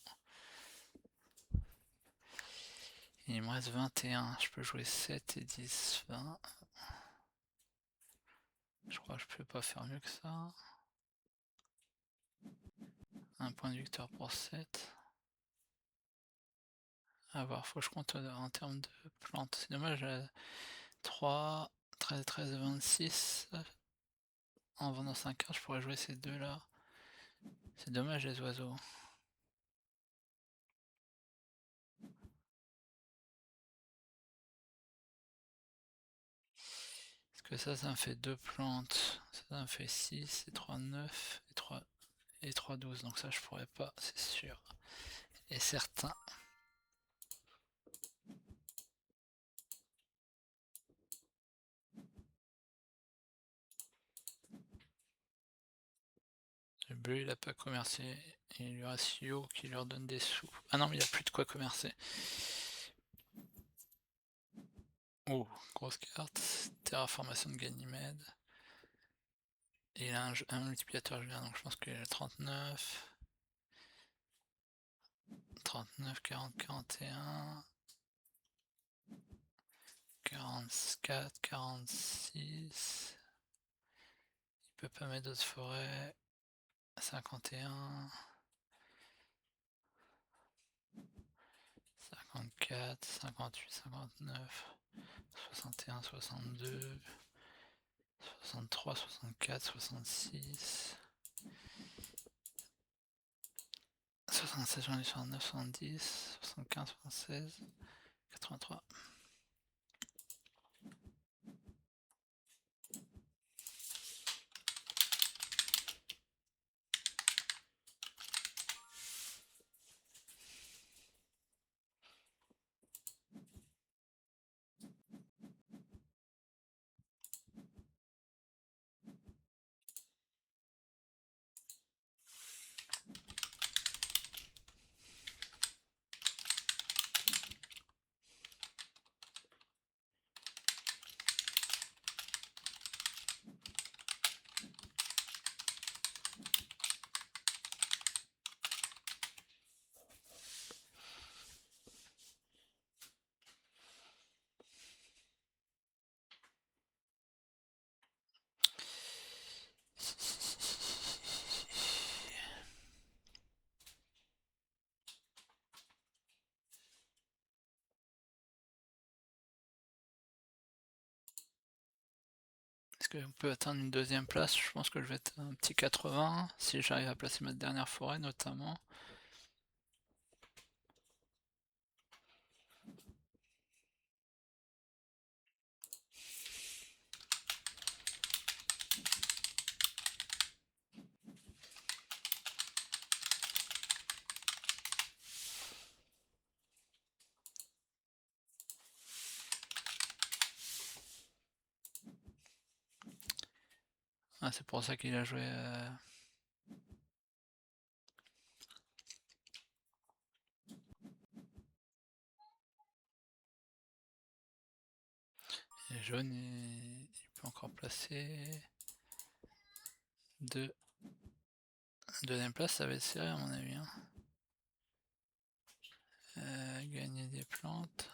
Il me reste 21, je peux jouer 7 et 10, 20. Je crois que je peux pas faire mieux que ça. Un point de victoire pour 7. A voir, faut que je compte en termes de plantes. C'est dommage, 3, 13, 13, 26. En vendant 5 cartes, je pourrais jouer ces deux là. C'est dommage les oiseaux. Parce que ça me fait 2 plantes. Ça me fait 6 et 3, 9 et 3, 12. Donc ça, je pourrais pas, c'est sûr. Et certain. Le bleu, il a pas commercé. Et il lui reste Yo qui leur donne des sous. Ah non, mais il n'y a plus de quoi commercer. Oh, grosse carte. Terraformation de Ganymède. Et il a un multiplicateur julien, donc je pense qu'il a 39. 39, 40, 41. 44, 46. Il peut pas mettre d'autres forêts. 51. 54, 58, 59, 61, 62, 63, 64, 66, 67, 69, 70, 75, 76, 83. Est-ce qu'on peut atteindre une deuxième place? Je pense que je vais être un petit 80 si j'arrive à placer ma dernière forêt notamment. Ah, c'est pour ça qu'il a joué. Il est jaune et il peut encore placer 2. Deuxième place, ça va être serré à mon avis. Hein. Gagner des plantes.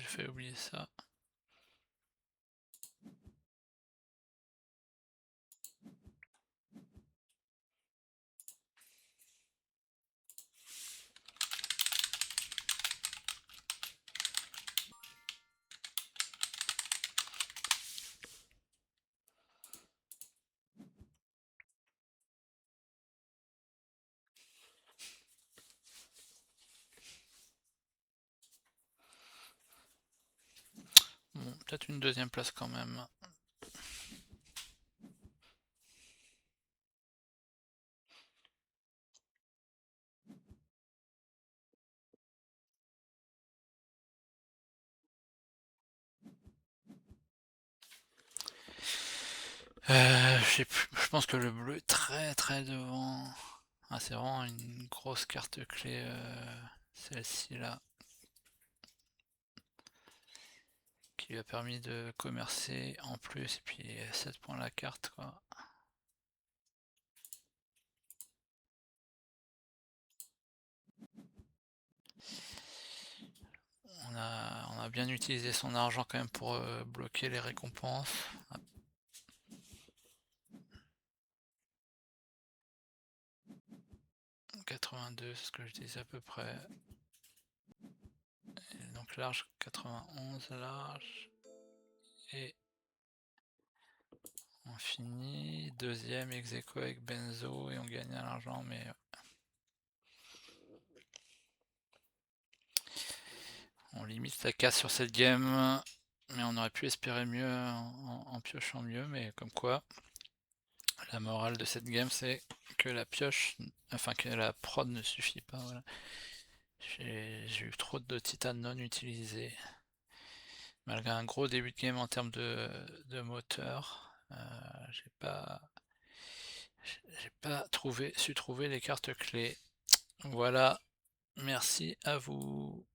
j'ai fait oublier ça. Bon, peut-être une deuxième place quand même. Je pense que le bleu est très devant. Ah, c'est vraiment une grosse carte clé, celle-ci là, qui lui a permis de commercer en plus, et puis 7 points la carte quoi. On a bien utilisé son argent quand même pour bloquer les récompenses. 82, c'est ce que je disais à peu près. Et donc large, 91 large. Et on finit deuxième ex aequo avec Benzo et on gagne à l'argent, mais on limite la casse sur cette game. Mais on aurait pu espérer mieux en piochant mieux, mais comme quoi, la morale de cette game c'est que la pioche, enfin que la prod ne suffit pas. Voilà. J'ai eu trop de titane non utilisés. Malgré un gros début de game en termes de moteur, j'ai pas su trouver les cartes clés. Voilà, merci à vous.